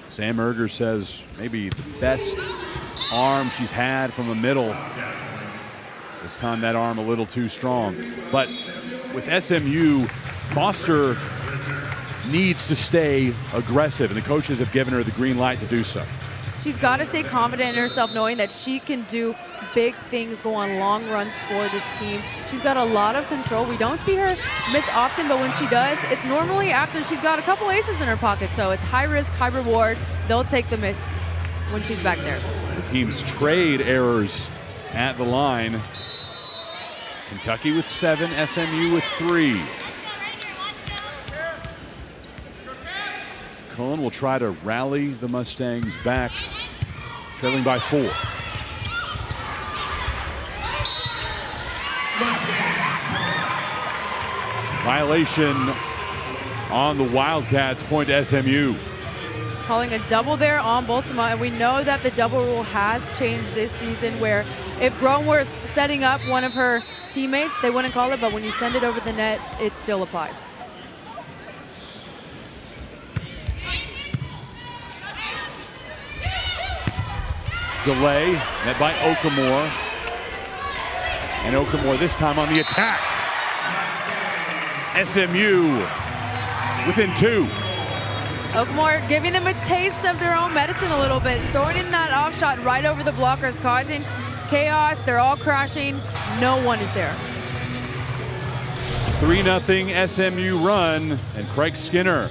Sam Erger says maybe the best arm she's had from the middle. This time that arm a little too strong. But with SMU, Foster needs to stay aggressive, and the coaches have given her the green light to do so. she's got to stay confident in herself, knowing that she can do big things, go on long runs for this team. She's got a lot of control. We don't see her miss often, but when she does, it's normally after she's got a couple aces in her pocket. So it's high risk, high reward. They'll take the miss when she's back there. The teams trade errors at the line. Kentucky with 7, SMU with 3. Cullen will try to rally the Mustangs back, trailing by 4. Violation on the Wildcats, point to SMU. Calling a double there on Baltimore, and we know that the double rule has changed this season, where if Groen were setting up one of her teammates, they wouldn't call it, but when you send it over the net, it still applies. Delay, met by Okamore. And Okamore this time on the attack. SMU within 2. Okamore giving them a taste of their own medicine a little bit, throwing in that off shot right over the blockers, causing chaos. They're all crashing. No one is there. 3-0 SMU run, and Craig Skinner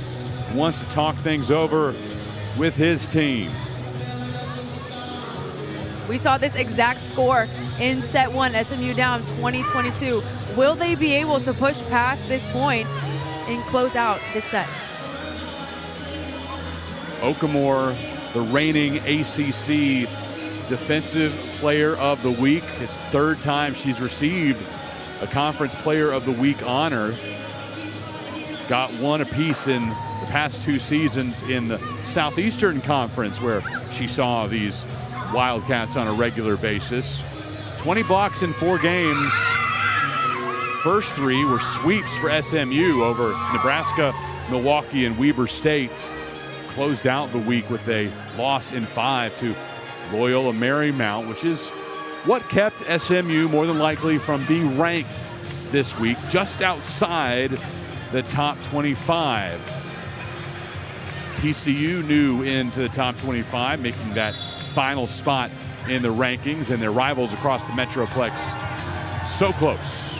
wants to talk things over with his team. We saw this exact score in set 1, SMU down 20-22. Will they be able to push past this point and close out this set? Okamore, the reigning ACC Defensive Player of the Week. It's 3rd time she's received a Conference Player of the Week honor. Got 1 apiece in the past 2 seasons in the Southeastern Conference, where she saw these Wildcats on a regular basis. 20 blocks in 4 games. First 3 were sweeps for SMU over Nebraska, Milwaukee, and Weber State. Closed out the week with a loss in 5 to Loyola Marymount, which is what kept SMU more than likely from being ranked this week, just outside the top 25. TCU new into the top 25, making that final spot in the rankings, and their rivals across the Metroplex so close.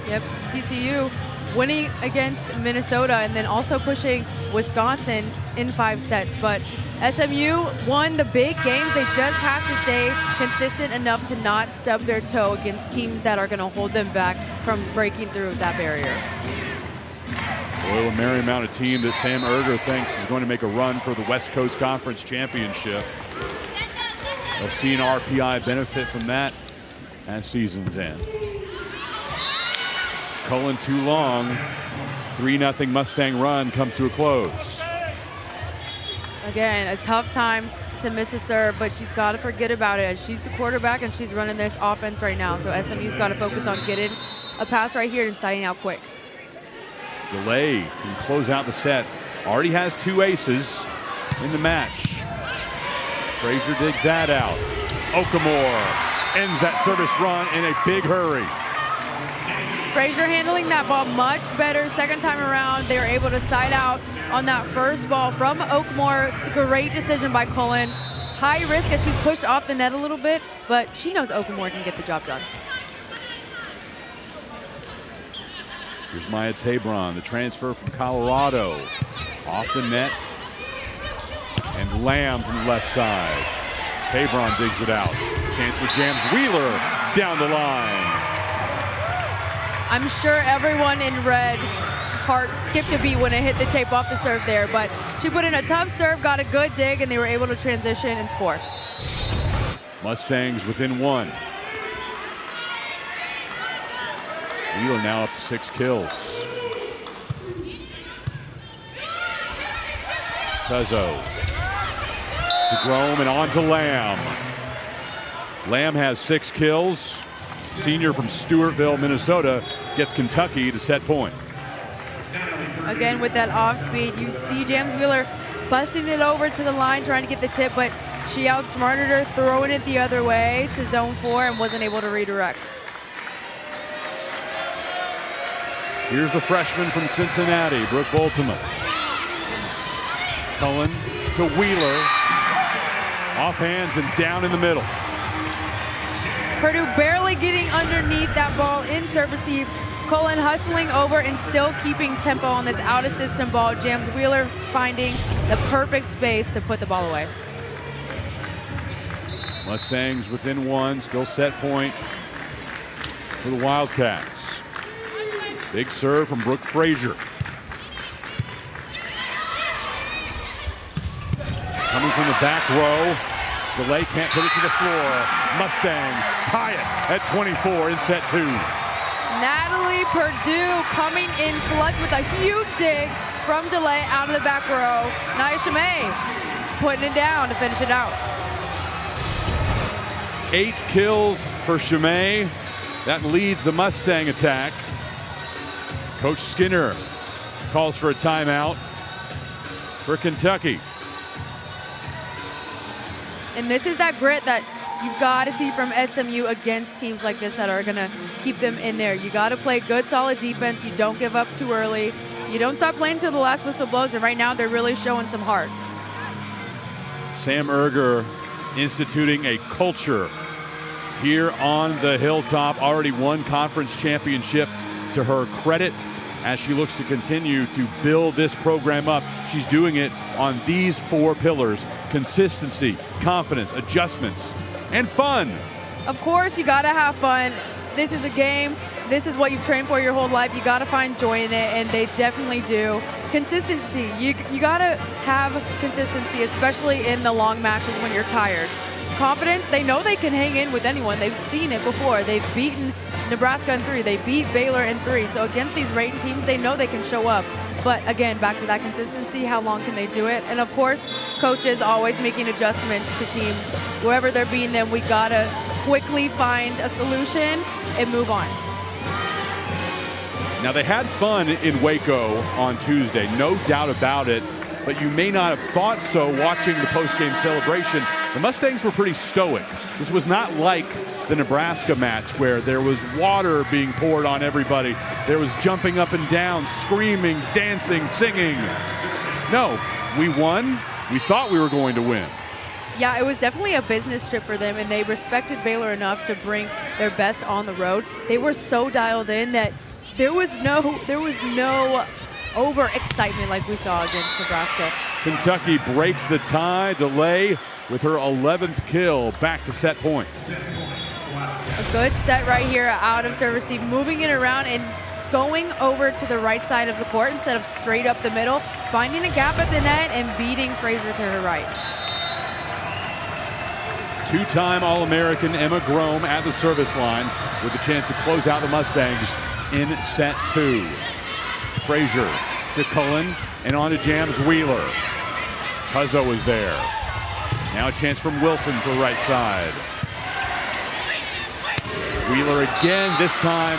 Yep, TCU winning against Minnesota and then also pushing Wisconsin in 5 sets. But SMU won the big games. They just have to stay consistent enough to not stub their toe against teams that are going to hold them back from breaking through that barrier. Loyola Marymount, a team that Sam Erger thinks is going to make a run for the West Coast Conference Championship. They'll see an RPI benefit from that as season's end. Cullen too long. 3-0 Mustang run comes to a close. Again, a tough time to miss a serve, but she's got to forget about it. She's the quarterback and she's running this offense right now. So SMU's got to focus on getting a pass right here and siding out quick. Delay can close out the set. Already has 2 aces in the match. Frazier digs that out. Okamore ends that service run in a big hurry. Frazier handling that ball much better second time around. They were able to side out on that first ball from Oakmore. It's a great decision by Cullen. High risk as she's pushed off the net a little bit, but she knows Oakmore can get the job done. Here's Maya Tabron, the transfer from Colorado. Off the net. And Lamb from the left side. Tabron digs it out. Chance for James Wheeler down the line. I'm sure everyone in red's heart skipped a beat when it hit the tape off the serve there, but she put in a tough serve, got a good dig, and they were able to transition and score. Mustangs within 1. Wheeler now up to 6 kills. Tuzzo to Grome and on to Lamb. Lamb has 6 kills. Senior from Stewartville, Minnesota, gets Kentucky to set point. Again, with that off speed, you see James Wheeler busting it over to the line, trying to get the tip, but she outsmarted her, throwing it the other way to zone 4 and wasn't able to redirect. Here's the freshman from Cincinnati, Brooke Boltman. Cullen to Wheeler. Off hands and down in the middle. Purdue barely getting underneath that ball in serve receive. Cullen hustling over and still keeping tempo on this out-of-system ball. Jams Wheeler finding the perfect space to put the ball away. Mustangs within one, still set point for the Wildcats. Big serve from Brooke Frazier. Coming from the back row. DeLay can't put it to the floor. Mustangs tie it at 24 in set 2. Natalie Purdue coming in clutch with a huge dig from DeLay out of the back row. Nia Shimei putting it down to finish it out. 8 kills for Shimei. That leads the Mustang attack. Coach Skinner calls for a timeout for Kentucky. And this is that grit that you've got to see from SMU against teams like this that are going to keep them in there. You got to play good, solid defense. You don't give up too early. You don't stop playing until the last whistle blows, and right now they're really showing some heart. Sam Erger instituting a culture here on the hilltop. Already won conference championship to her credit as she looks to continue to build this program up. She's doing it on these 4 pillars: consistency, confidence, adjustments, and fun. Of course, you got to have fun. This is a game. This is what you've trained for your whole life. You got to find joy in it, and they definitely do. Consistency. You got to have consistency, especially in the long matches when you're tired. Confidence, they know they can hang in with anyone. They've seen it before. They've beaten Nebraska in 3. They beat Baylor in 3. So against these ranked teams, they know they can show up. But again, back to that consistency, how long can they do it? And of course, coaches always making adjustments to teams. Wherever they're beating them, we gotta quickly find a solution and move on. Now, they had fun in Waco on Tuesday, no doubt about it, but you may not have thought so watching the post-game celebration. The Mustangs were pretty stoic. This was not like the Nebraska match where there was water being poured on everybody. There was jumping up and down, screaming, dancing, singing. No, we won. We thought we were going to win. Yeah, it was definitely a business trip for them, and they respected Baylor enough to bring their best on the road. They were so dialed in that there was no over-excitement like we saw against Nebraska. Kentucky breaks the tie. DeLay with her 11th kill, back to set point. A good set right here out of serve receive, moving it around and going over to the right side of the court instead of straight up the middle, finding a gap at the net and beating Frazier to her right. 2-time All-American Emma Grome at the service line with a chance to close out the Mustangs in set 2. Frazier to Cullen and on to Jams Wheeler. Tuzzo is there. Now a chance from Wilson for right side. Wheeler again, this time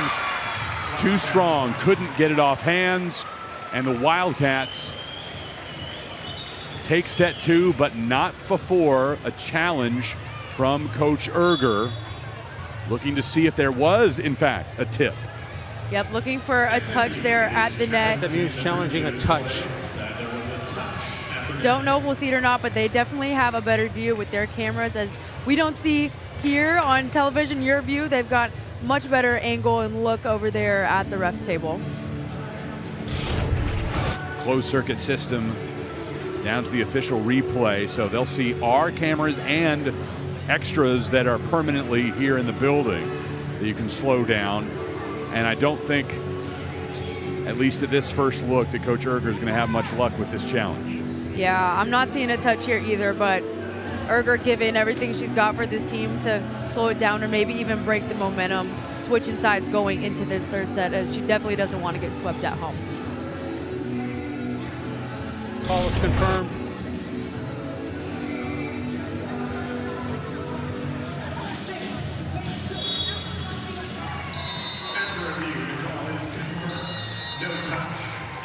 too strong, couldn't get it off hands, and the Wildcats take set 2, but not before a challenge from Coach Erger, looking to see if there was, in fact, a tip. Yep, looking for a touch there at the net. SMU's challenging a touch. Don't know if we'll see it or not, but they definitely have a better view with their cameras, as we don't see here on television. Your view, they've got much better angle and look over there at the refs table. Closed circuit system down to the official replay, so they'll see our cameras and extras that are permanently here in the building that you can slow down. And I don't think, at least at this first look, that Coach Erger is going to have much luck with this challenge. Yeah, I'm not seeing a touch here either, but Erger giving everything she's got for this team to slow it down or maybe even break the momentum, switching sides going into this third set, as she definitely doesn't want to get swept at home. Call is confirmed.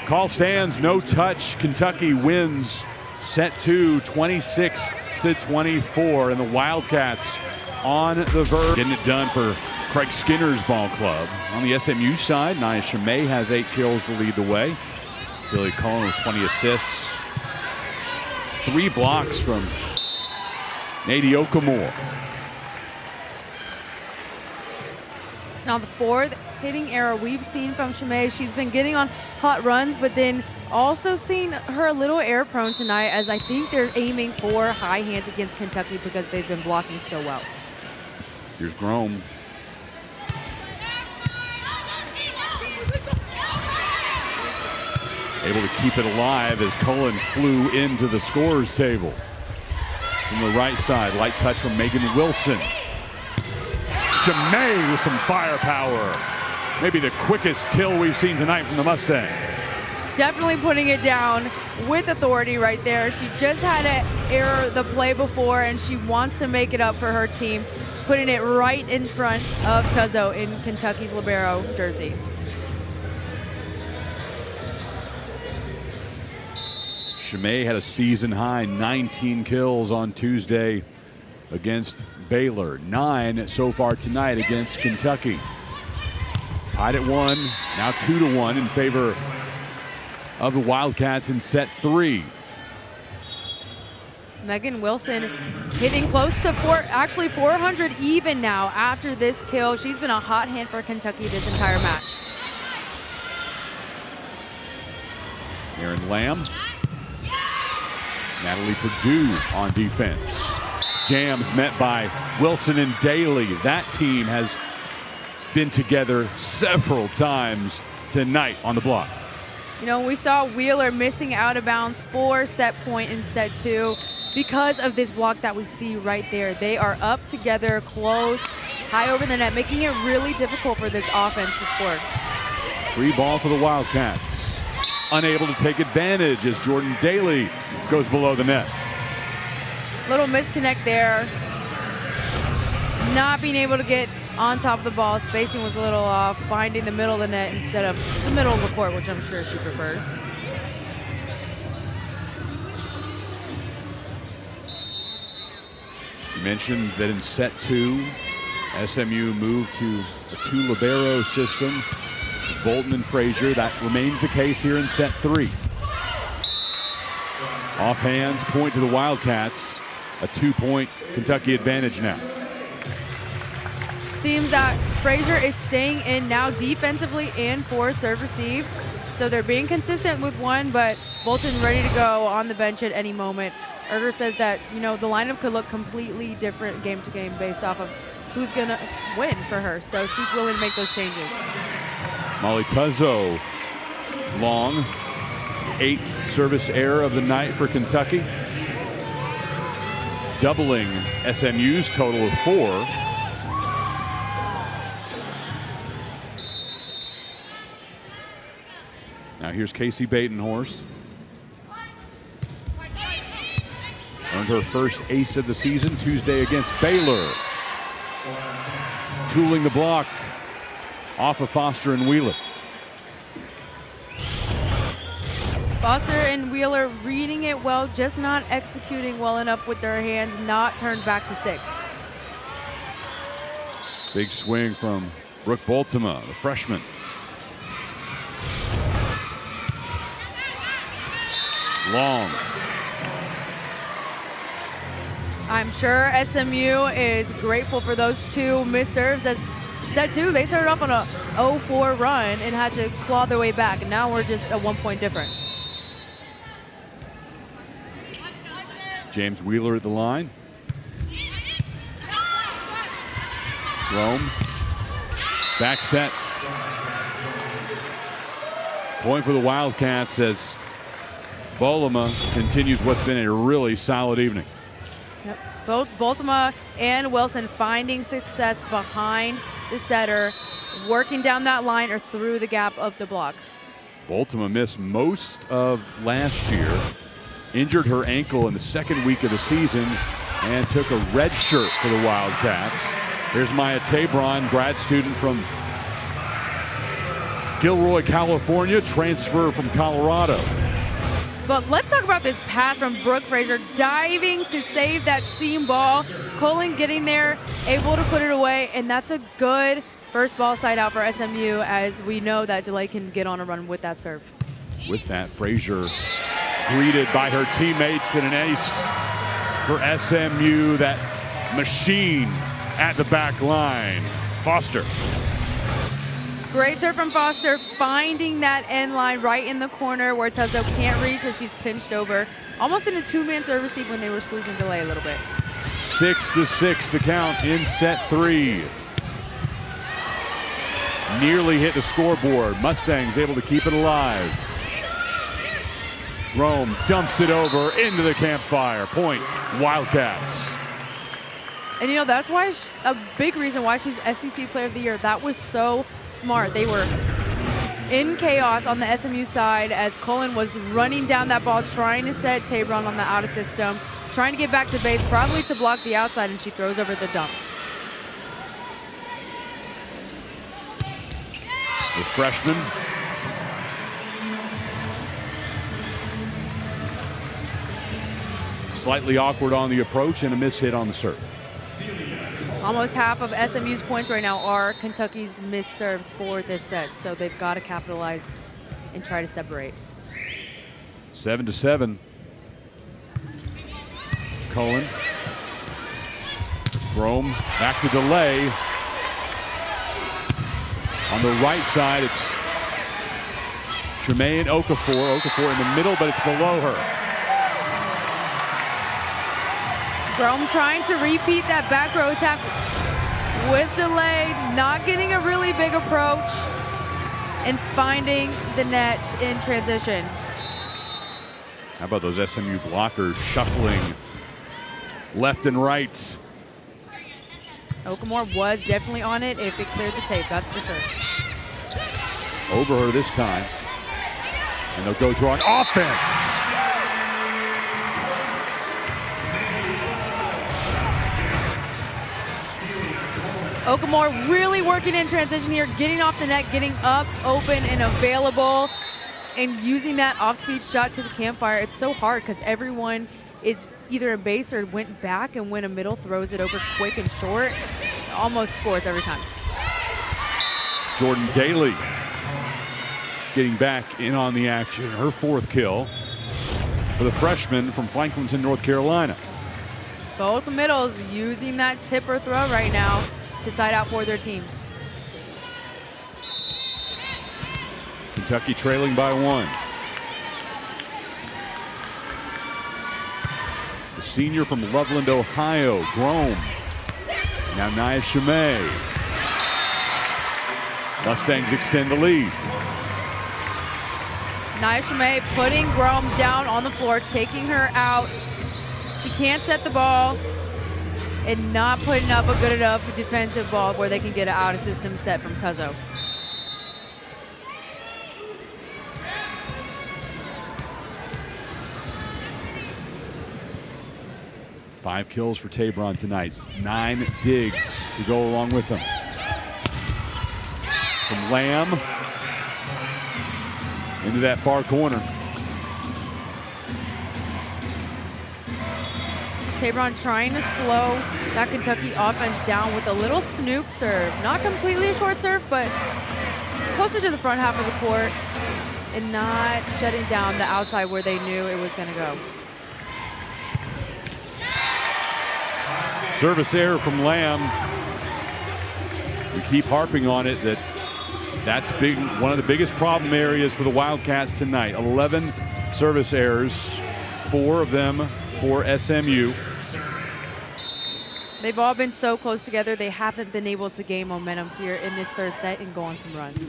Call stands, no touch. Kentucky wins set 2, 26-24, and the Wildcats on the verge. Getting it done for Craig Skinner's ball club. On the SMU side, Nia Shimei has 8 kills to lead the way. Celia Cullen with 20 assists. 3 blocks from Nady Okamore. It's now the 4th hitting error we've seen from Chimay. She's been getting on hot runs, but then also seen her a little error prone tonight, as I think they're aiming for high hands against Kentucky because they've been blocking so well. Here's Grom. Able to keep it alive as Cullen flew into the scorer's table. From the right side, light touch from Megan Wilson. Chimay with some firepower. Maybe the quickest kill we've seen tonight from the Mustang. Definitely putting it down with authority right there. She just had to error the play before, and she wants to make it up for her team, putting it right in front of Tuzzo in Kentucky's libero jersey. Chimay had a season-high 19 kills on Tuesday against Baylor. 9 so far tonight against Kentucky. Tied at 1, now 2-1 in favor of the Wildcats in set 3. Megan Wilson hitting close to 400 even now after this kill. She's been a hot hand for Kentucky this entire match. Aaron Lamb. Natalie Perdue on defense. Jams met by Wilson and Daly. That team has been together several times tonight on the block. You know, we saw Wheeler missing out of bounds for set point in set 2 because of this block that we see right there. They are up together, close, high over the net, making it really difficult for this offense to score. Free ball for the Wildcats. Unable to take advantage as Jordan Daly goes below the net. Little misconnect there. Not being able to get on top of the ball. Spacing was a little off. Finding the middle of the net instead of the middle of the court, which I'm sure she prefers. You mentioned that in set 2, SMU moved to a 2 libero system. Bolton and Frazier. That remains the case here in set 3. Off hands, point to the Wildcats. A 2-point Kentucky advantage now. Seems that Frazier is staying in now defensively and for serve receive. So they're being consistent with one, but Bolton ready to go on the bench at any moment. Erger says that, you know, the lineup could look completely different game to game based off of who's gonna win for her. So she's willing to make those changes. Molly Tuzzo, long, 8th service error of the night for Kentucky. Doubling SMU's total of 4. Now here's Casey Batenhorst. Earned her first ace of the season Tuesday against Baylor. Tooling the block off of Foster and Wheeler. Foster and Wheeler reading it well, just not executing well enough with their hands, not turned back to 6. Big swing from Brooke Boltima, the freshman. Long. I'm sure SMU is grateful for those 2 missed serves, as set 2, they started off on a 0-4 run and had to claw their way back. And now we're just a 1-point difference. James Wheeler at the line. Rome. Back set. Point for the Wildcats as Bolima continues what's been a really solid evening. Yep. Both Boltima and Wilson finding success behind the setter, working down that line or through the gap of the block. Boltima missed most of last year, injured her ankle in the 2nd week of the season, and took a red shirt for the Wildcats. Here's Maya Tabron, grad student from Gilroy, California, transfer from Colorado. But let's talk about this pass from Brooke Frazier, diving to save that seam ball. Colin getting there, able to put it away, and that's a good first ball side out for SMU, as we know that DeLay can get on a run with that serve. With that, Frazier greeted by her teammates in an ace. for SMU, that machine at the back line. Foster. Great serve from Foster, finding that end line right in the corner where Tuzzo can't reach as she's pinched over. Almost in a two-man serve receive when they were squeezing delay a little bit. 6-6 the count in set 3. Nearly hit the scoreboard. Mustangs able to keep it alive. Rome dumps it over into the campfire. Point, Wildcats. And you know, that's why a big reason why she's SEC Player of the Year. That was so smart. They were in chaos on the SMU side as Cullen was running down that ball, trying to set Tabron on the out of system, trying to get back to base, probably to block the outside, and she throws over the dump. The freshman. Slightly awkward on the approach and a miss hit on the serve. Almost half of SMU's points right now are Kentucky's missed serves for this set, so they've got to capitalize and try to separate. 7-7. Cullen. Rome back to delay. On the right side, it's Shimei and Okafor. Okafor in the middle, but it's below her. Rome trying to repeat that back row attack with delay, not getting a really big approach, and finding the net in transition. How about those SMU blockers shuffling left and right? Okamore was definitely on it if it cleared the tape, that's for sure. Over her this time. And they'll go drawing offense. Okamore really working in transition here, getting off the net, getting up, open, and available, and using that off-speed shot to the campfire. It's so hard because everyone is either a base or went back, and when a middle throws it over quick and short, almost scores every time. Jordan Daly getting back in on the action. Her 4th kill for the freshman from Franklinton, North Carolina. Both middles using that tip or throw right now to side out for their teams. Kentucky trailing by 1. The senior from Loveland, Ohio, Grome. Now Nia Shimei. Mustangs extend the lead. Nia Shimei putting Grome down on the floor, taking her out. She can't set the ball and not putting up a good enough defensive ball where they can get an out-of-system set from Tuzzo. Five kills for Tabron tonight. 9 digs to go along with them. From Lamb into that far corner. Tabron trying to slow that Kentucky offense down with a little snoop serve. Not completely a short serve, but closer to the front half of the court and not shutting down the outside where they knew it was going to go. Service error from Lamb. We keep harping on it that's big, one of the biggest problem areas for the Wildcats tonight. 11 service errors, 4 of them for SMU. They've all been so close together, they haven't been able to gain momentum here in this 3rd set and go on some runs.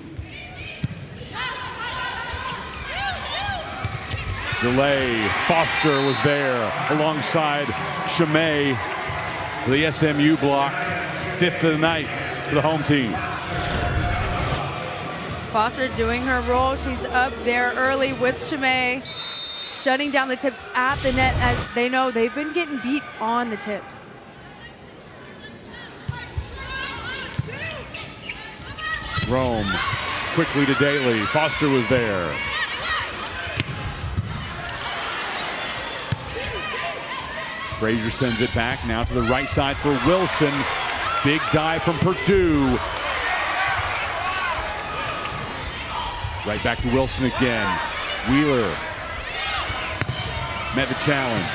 Delay, Foster was there alongside Shimei. The SMU block, 5th of the night for the home team. Foster doing her role. She's up there early with Shimei, shutting down the tips at the net as they know they've been getting beat on the tips. Rome quickly to Daly. Foster was there. Frazier sends it back now to the right side for Wilson. Big dive from Purdue. Right back to Wilson again. Wheeler met the challenge.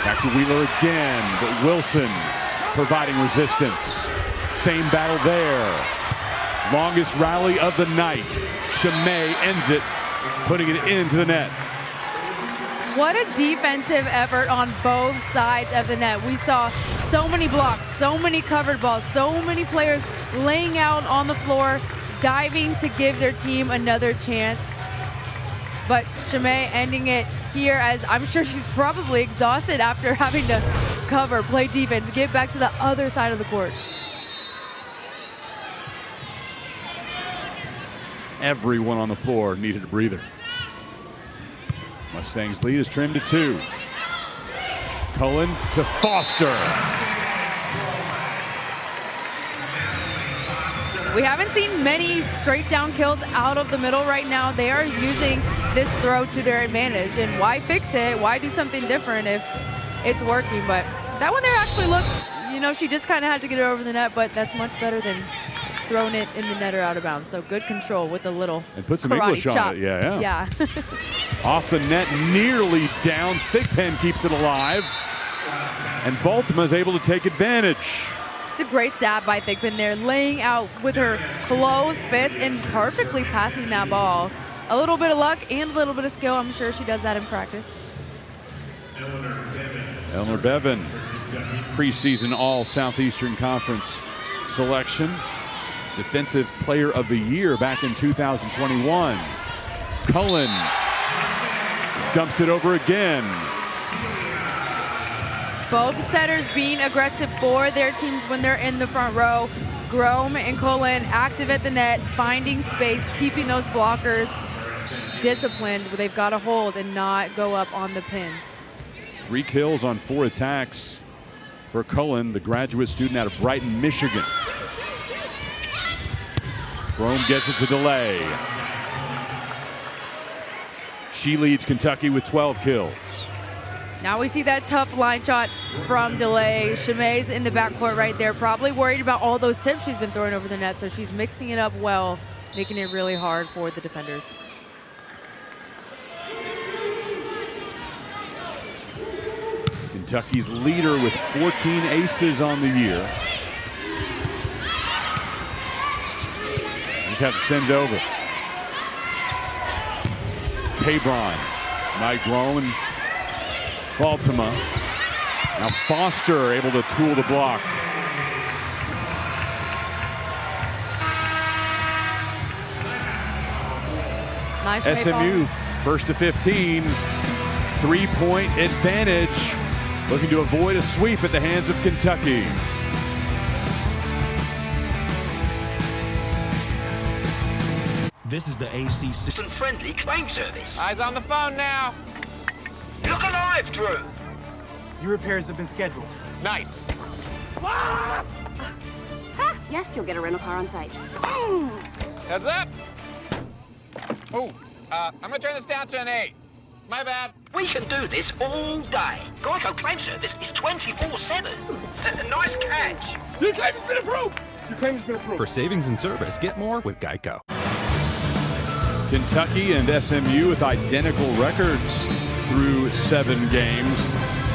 Back to Wheeler again, but Wilson providing resistance. Same battle there. Longest rally of the night. Chimay ends it, putting it into the net. What a defensive effort on both sides of the net. We saw so many blocks, so many covered balls, so many players laying out on the floor, diving to give their team another chance. But Chimay ending it here, as I'm sure she's probably exhausted after having to cover, play defense, get back to the other side of the court. Everyone on the floor needed a breather. Mustangs lead is trimmed to 2. Cullen to Foster. We haven't seen many straight down kills out of the middle right now. They are using this throw to their advantage. And why fix it? Why do something different if it's working? But that one there actually looked, you know, she just kind of had to get it over the net, but that's much better than throwing it in the net or out of bounds. So good control with a little and put some karate English chop. on it. Yeah. Off the net, nearly down. Thigpen keeps it alive. And Baltimore is able to take advantage. It's a great stab by Thigpen there, laying out with her closed fist and perfectly passing that ball. A little bit of luck and a little bit of skill. I'm sure she does that in practice. Eleanor Bevan, preseason All-Southeastern Conference selection. Defensive Player of the Year back in 2021. Cullen dumps it over again. Both setters being aggressive for their teams when they're in the front row. Grome and Cullen active at the net, finding space, keeping those blockers disciplined. They've got to hold and not go up on the pins. 3 kills on 4 attacks for Cullen, the graduate student out of Brighton, Michigan. Grome gets it to DeLay. She leads Kentucky with 12 kills. Now we see that tough line shot from DeLay. Chimay's in the backcourt right there, probably worried about all those tips she's been throwing over the net, so she's mixing it up well, making it really hard for the defenders. Kentucky's leader with 14 aces on the year. Just have to send it over. Tabron, Mike Grome, Baltimore. Now Foster able to tool the block. Nice SMU first to 15. 3-point advantage. Looking to avoid a sweep at the hands of Kentucky. This is the ACC Friendly claim service. Eyes on the phone now. Look alive, Drew. Your repairs have been scheduled. Nice. Yes, you'll get a rental car on site. Heads up. Oh, I'm gonna turn this down to an 8. My bad. We can do this all day. Geico claim service is 24/7. Nice catch. Your claim has been approved. Your claim has been approved. For savings and service, get more with Geico. Kentucky and SMU with identical records through 7 games.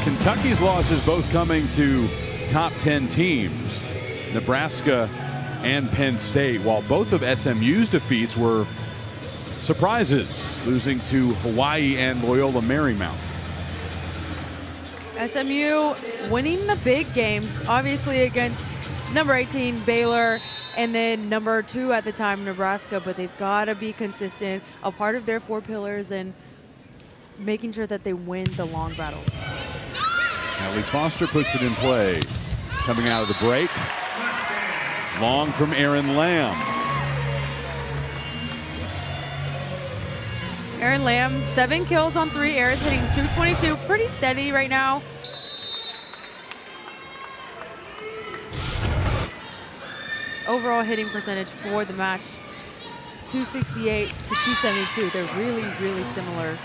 Kentucky's losses both coming to top 10 teams, Nebraska and Penn State, while both of SMU's defeats were surprises, losing to Hawaii and Loyola Marymount. SMU winning the big games, obviously against number 18 Baylor and then number 2 at the time Nebraska, but they've got to be consistent, a part of their 4 pillars, and making sure that they win the long battles. Allie Foster puts it in play. Coming out of the break. Long from Aaron Lamb. Aaron Lamb, 7 kills on 3 airs, hitting .222, pretty steady right now. Overall hitting percentage for the match, 268 to 272. They're really, really similar.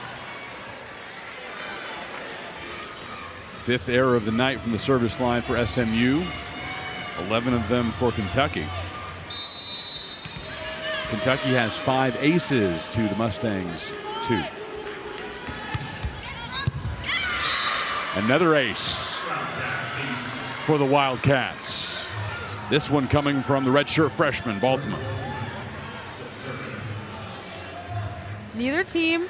5th error of the night from the service line for SMU. 11 of them for Kentucky. Kentucky has 5 aces to the Mustangs 2. Another ace for the Wildcats. This one coming from the redshirt freshman, Baltimore. Neither team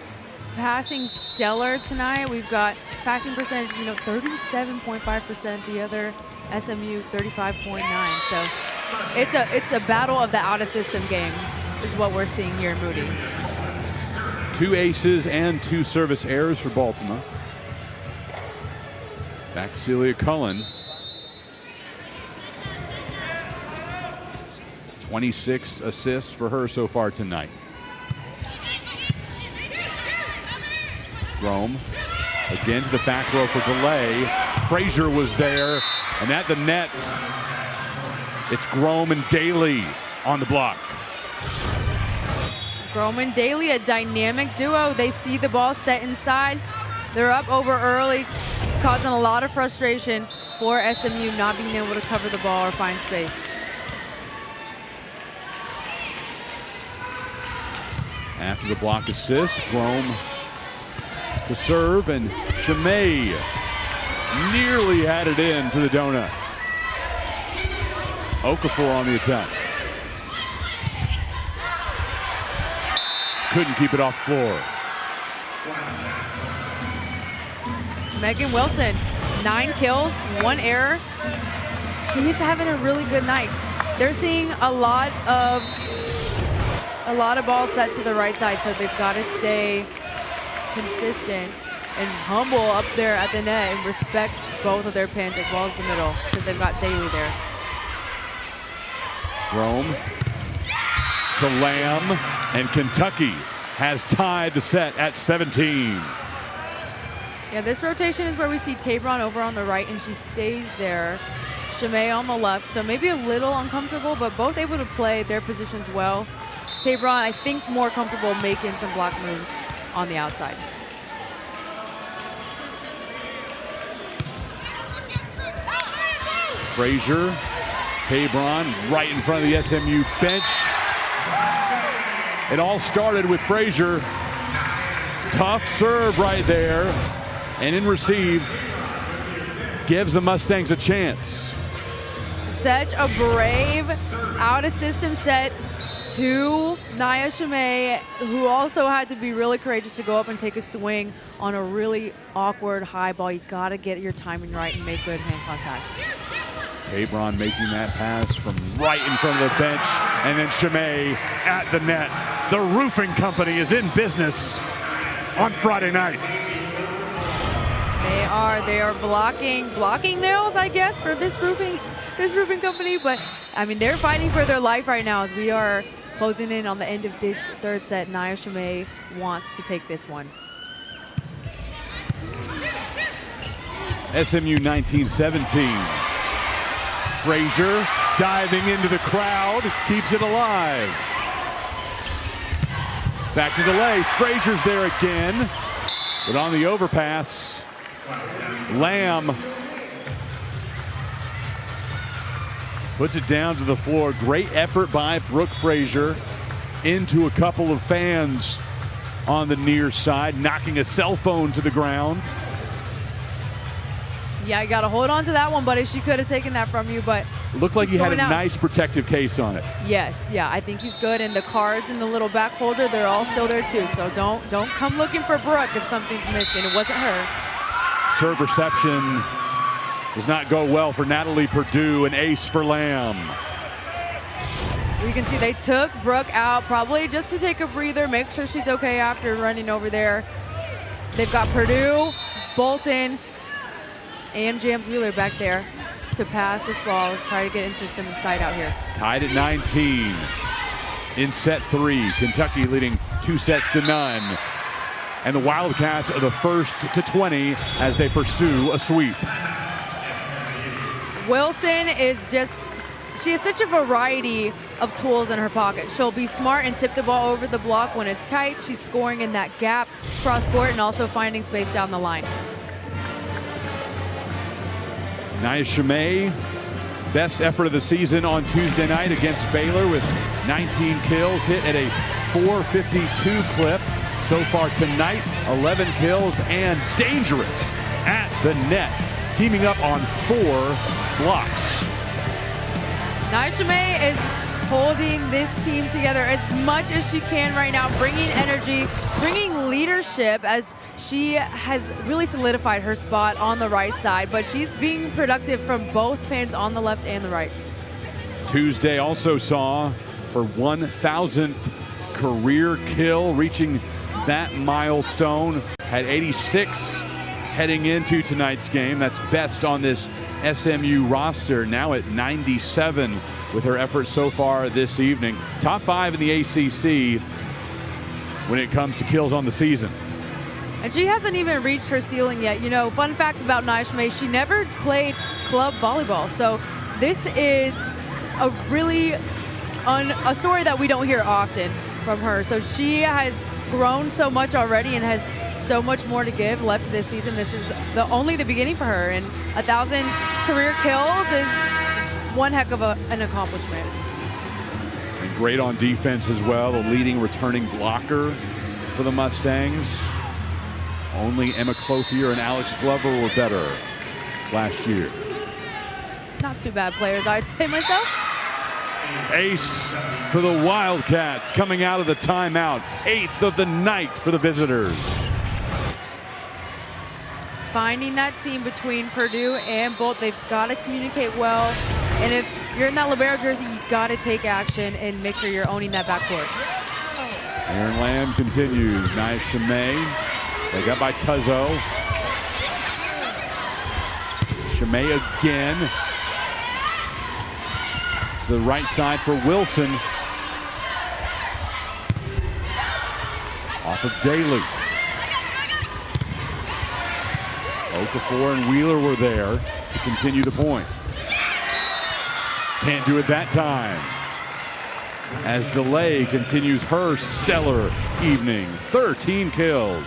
passing stellar tonight. We've got passing percentage, 37.5%. The other SMU 35.9. So it's a battle of the out of system game is what we're seeing here in Moody. 2 aces and 2 service errors for Baltimore. Back to Celia Cullen. 26 assists for her so far tonight. Rome again to the back row for delay. Frazier was there, and at the net, it's Grome and Daly on the block. Grome and Daly, a dynamic duo. They see the ball set inside. They're up over early, causing a lot of frustration for SMU not being able to cover the ball or find space. After the block assist, Grome to serve, and Chimay nearly had it in to the donut. Okafor on the attack. Couldn't keep it off the floor. Megan Wilson, 9 kills, 1 error. She's having a really good night. They're seeing a lot of balls set to the right side, so they've got to stay consistent and humble up there at the net and respect both of their pins as well as the middle, because they've got Daly there. Rome to Lamb, and Kentucky has tied the set at 17. Yeah, this rotation is where we see Tabron over on the right, and she stays there. Chimay on the left, so maybe a little uncomfortable, but both able to play their positions well. Tabron, I think, more comfortable making some block moves on the outside. Frazier, Tabron right in front of the SMU bench. It all started with Frazier. Tough serve right there, and in receive gives the Mustangs a chance. Such a brave out-of-system set to Nia Chimay, who also had to be really courageous to go up and take a swing on a really awkward high ball. You gotta get your timing right and make good hand contact. Tabron making that pass from right in front of the bench, and then Chimay at the net. The roofing company is in business on Friday night. They are blocking nails, I guess, for this roofing company, but I mean, they're fighting for their life right now as we are closing in on the end of this third set. Nia Chimay wants to take this one. SMU 19-17. Frazier diving into the crowd, keeps it alive. Back to delay. Frazier's there again, but on the overpass, Lamb puts it down to the floor. Great effort by Brooke Frazier into a couple of fans on the near side, knocking a cell phone to the ground. Yeah, you got to hold on to that one, buddy. She could have taken that from you, but it looked like he had a nice protective case on it. Yes, yeah, I think he's good. And the cards in the little back holder, they're all still there too. So don't come looking for Brooke if something's missing. It wasn't her. Serve reception does not go well for Natalie Perdue, an ace for Lamb. You can see they took Brooke out probably just to take a breather, make sure she's okay after running over there. They've got Perdue, Bolton, and James Wheeler back there to pass this ball, try to get in system and side out here. Tied at 19 in set 3. Kentucky leading 2-0. And the Wildcats are the first to 20 as they pursue a sweep. Wilson is she has such a variety of tools in her pocket. She'll be smart and tip the ball over the block when it's tight. She's scoring in that gap cross court and also finding space down the line. Nia Chimay, best effort of the season on Tuesday night against Baylor with 19 kills, hit at a .452 clip. So far tonight, 11 kills and dangerous at the net, teaming up on 4 blocks. Nia Shimei is holding this team together as much as she can right now, bringing energy, bringing leadership, as she has really solidified her spot on the right side, but she's being productive from both pins on the left and the right. Tuesday also saw her 1,000th career kill, reaching that milestone. Had 86 heading into tonight's game. That's best on this SMU roster, now at 97 with her efforts so far this evening. Top 5 in the ACC when it comes to kills on the season. And she hasn't even reached her ceiling yet. You know, fun fact about Nia Shimei, she never played club volleyball. So this is a really a story that we don't hear often from her. So she has grown so much already and has so much more to give left this season. This is only the beginning for her, and 1,000 career kills is one heck of an accomplishment. And great on defense as well, the leading returning blocker for the Mustangs. Only Emma Clothier and Alex Glover were better last year. Not too bad players, I'd say myself. Ace for the Wildcats coming out of the timeout. 8th of the night for the visitors. Finding that seam between Purdue and Bolt, they've got to communicate well. And if you're in that libero jersey, you got to take action and make sure you're owning that backcourt. Aaron Lamb continues. Nia Shimei. They got by Tuzzo. Shimei again. To the right side for Wilson. Off of Daly. Okafor and Wheeler were there to continue the point. Can't do it that time. As DeLay continues her stellar evening. 13 kills.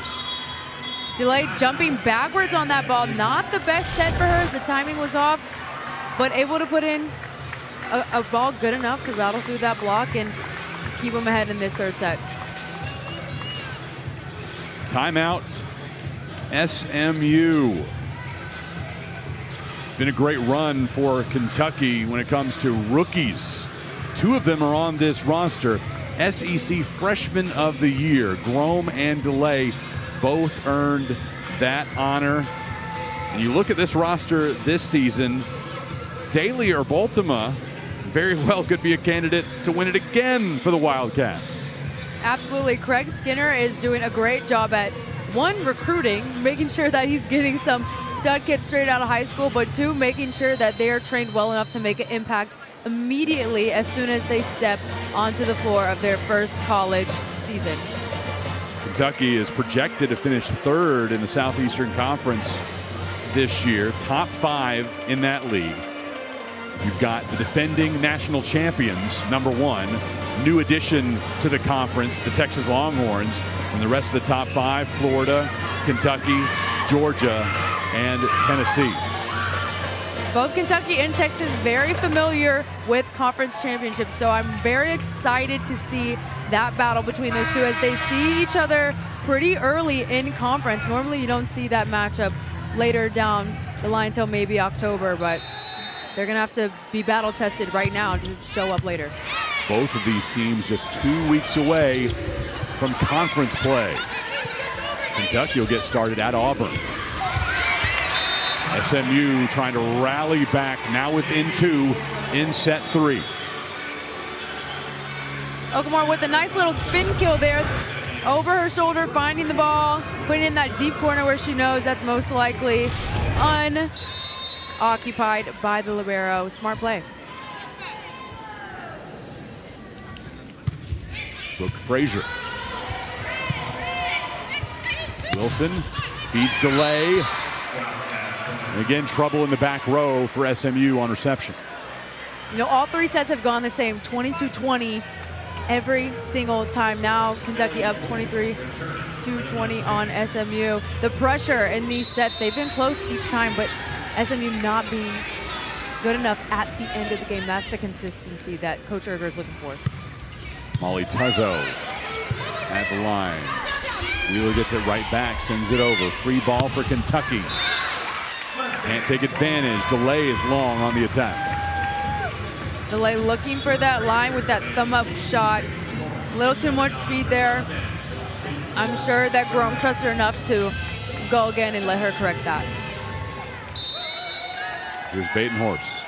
DeLay jumping backwards on that ball. Not the best set for her. The timing was off, but able to put in a ball good enough to rattle through that block and keep them ahead in this third set. Timeout, SMU. It's been a great run for Kentucky when it comes to rookies. 2 of them are on this roster. SEC Freshman of the Year, Grome and DeLay, both earned that honor. And you look at this roster this season, Daly or Baltima very well could be a candidate to win it again for the Wildcats. Absolutely. Craig Skinner is doing a great job at, 1, recruiting, making sure that he's getting some stud kids straight out of high school, but 2, making sure that they are trained well enough to make an impact immediately as soon as they step onto the floor of their first college season. Kentucky is projected to finish 3rd in the Southeastern Conference this year, top 5 in that league. You've got the defending national champions, number 1, new addition to the conference, the Texas Longhorns, and the rest of the top 5, Florida, Kentucky, Georgia, and Tennessee. Both Kentucky and Texas very familiar with conference championships, so I'm very excited to see that battle between those two as they see each other pretty early in conference. Normally you don't see that matchup later down the line until maybe October, but they're going to have to be battle tested right now to show up later. Both of these teams just 2 weeks away from conference play. Kentucky will get started at Auburn. SMU trying to rally back, now within 2 in set 3. Okamar with a nice little spin kill there. Over her shoulder, finding the ball, putting it in that deep corner where she knows that's most likely unoccupied by the libero. Smart play. Brooke Frazier. Wilson feeds DeLay. And again, trouble in the back row for SMU on reception. You know, all 3 sets have gone the same, 22-20 every single time. Now Kentucky up 23-20 on SMU. The pressure in these sets, they've been close each time, but SMU not being good enough at the end of the game. That's the consistency that Coach Erger is looking for. Molly Tuzzo at the line. Wheeler gets it right back, sends it over. Free ball for Kentucky. Can't take advantage. Delay is long on the attack. Delay looking for that line with that thumb up shot. A little too much speed there. I'm sure that Grom trusts her enough to go again and let her correct that. Here's Batenhorst.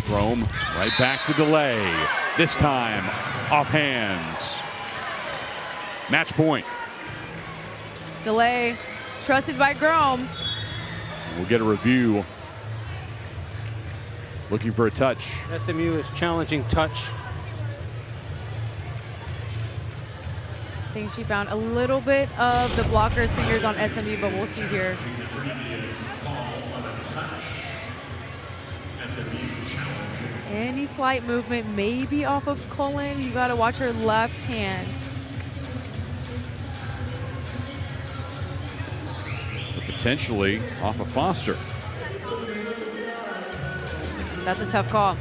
Grom right back to Delay. This time off hands. Match point. Delay trusted by Grom. We'll get a review. Looking for a touch. SMU is challenging touch. I think she found a little bit of the blocker's fingers on SMU, but we'll see here. Any slight movement, maybe off of Cullen. You gotta watch her left hand. Potentially off of Foster. That's a tough call.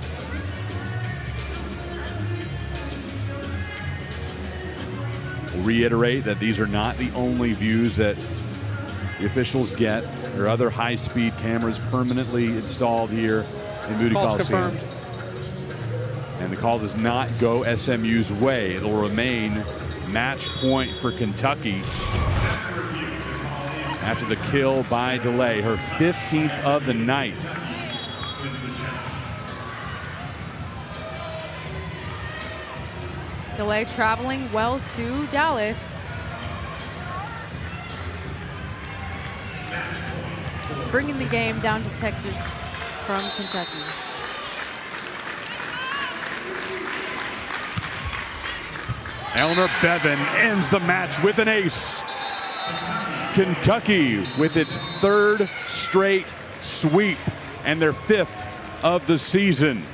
We'll reiterate that these are not the only views that the officials get. There are other high-speed cameras permanently installed here in Moody Coliseum. Confirmed. And the call does not go SMU's way. It'll remain match point for Kentucky after the kill by Delay, her 15th of the night. Delay traveling well to Dallas. Bringing the game down to Texas from Kentucky. Eleanor Bevan ends the match with an ace. Kentucky with its third straight sweep and their 5th of the season.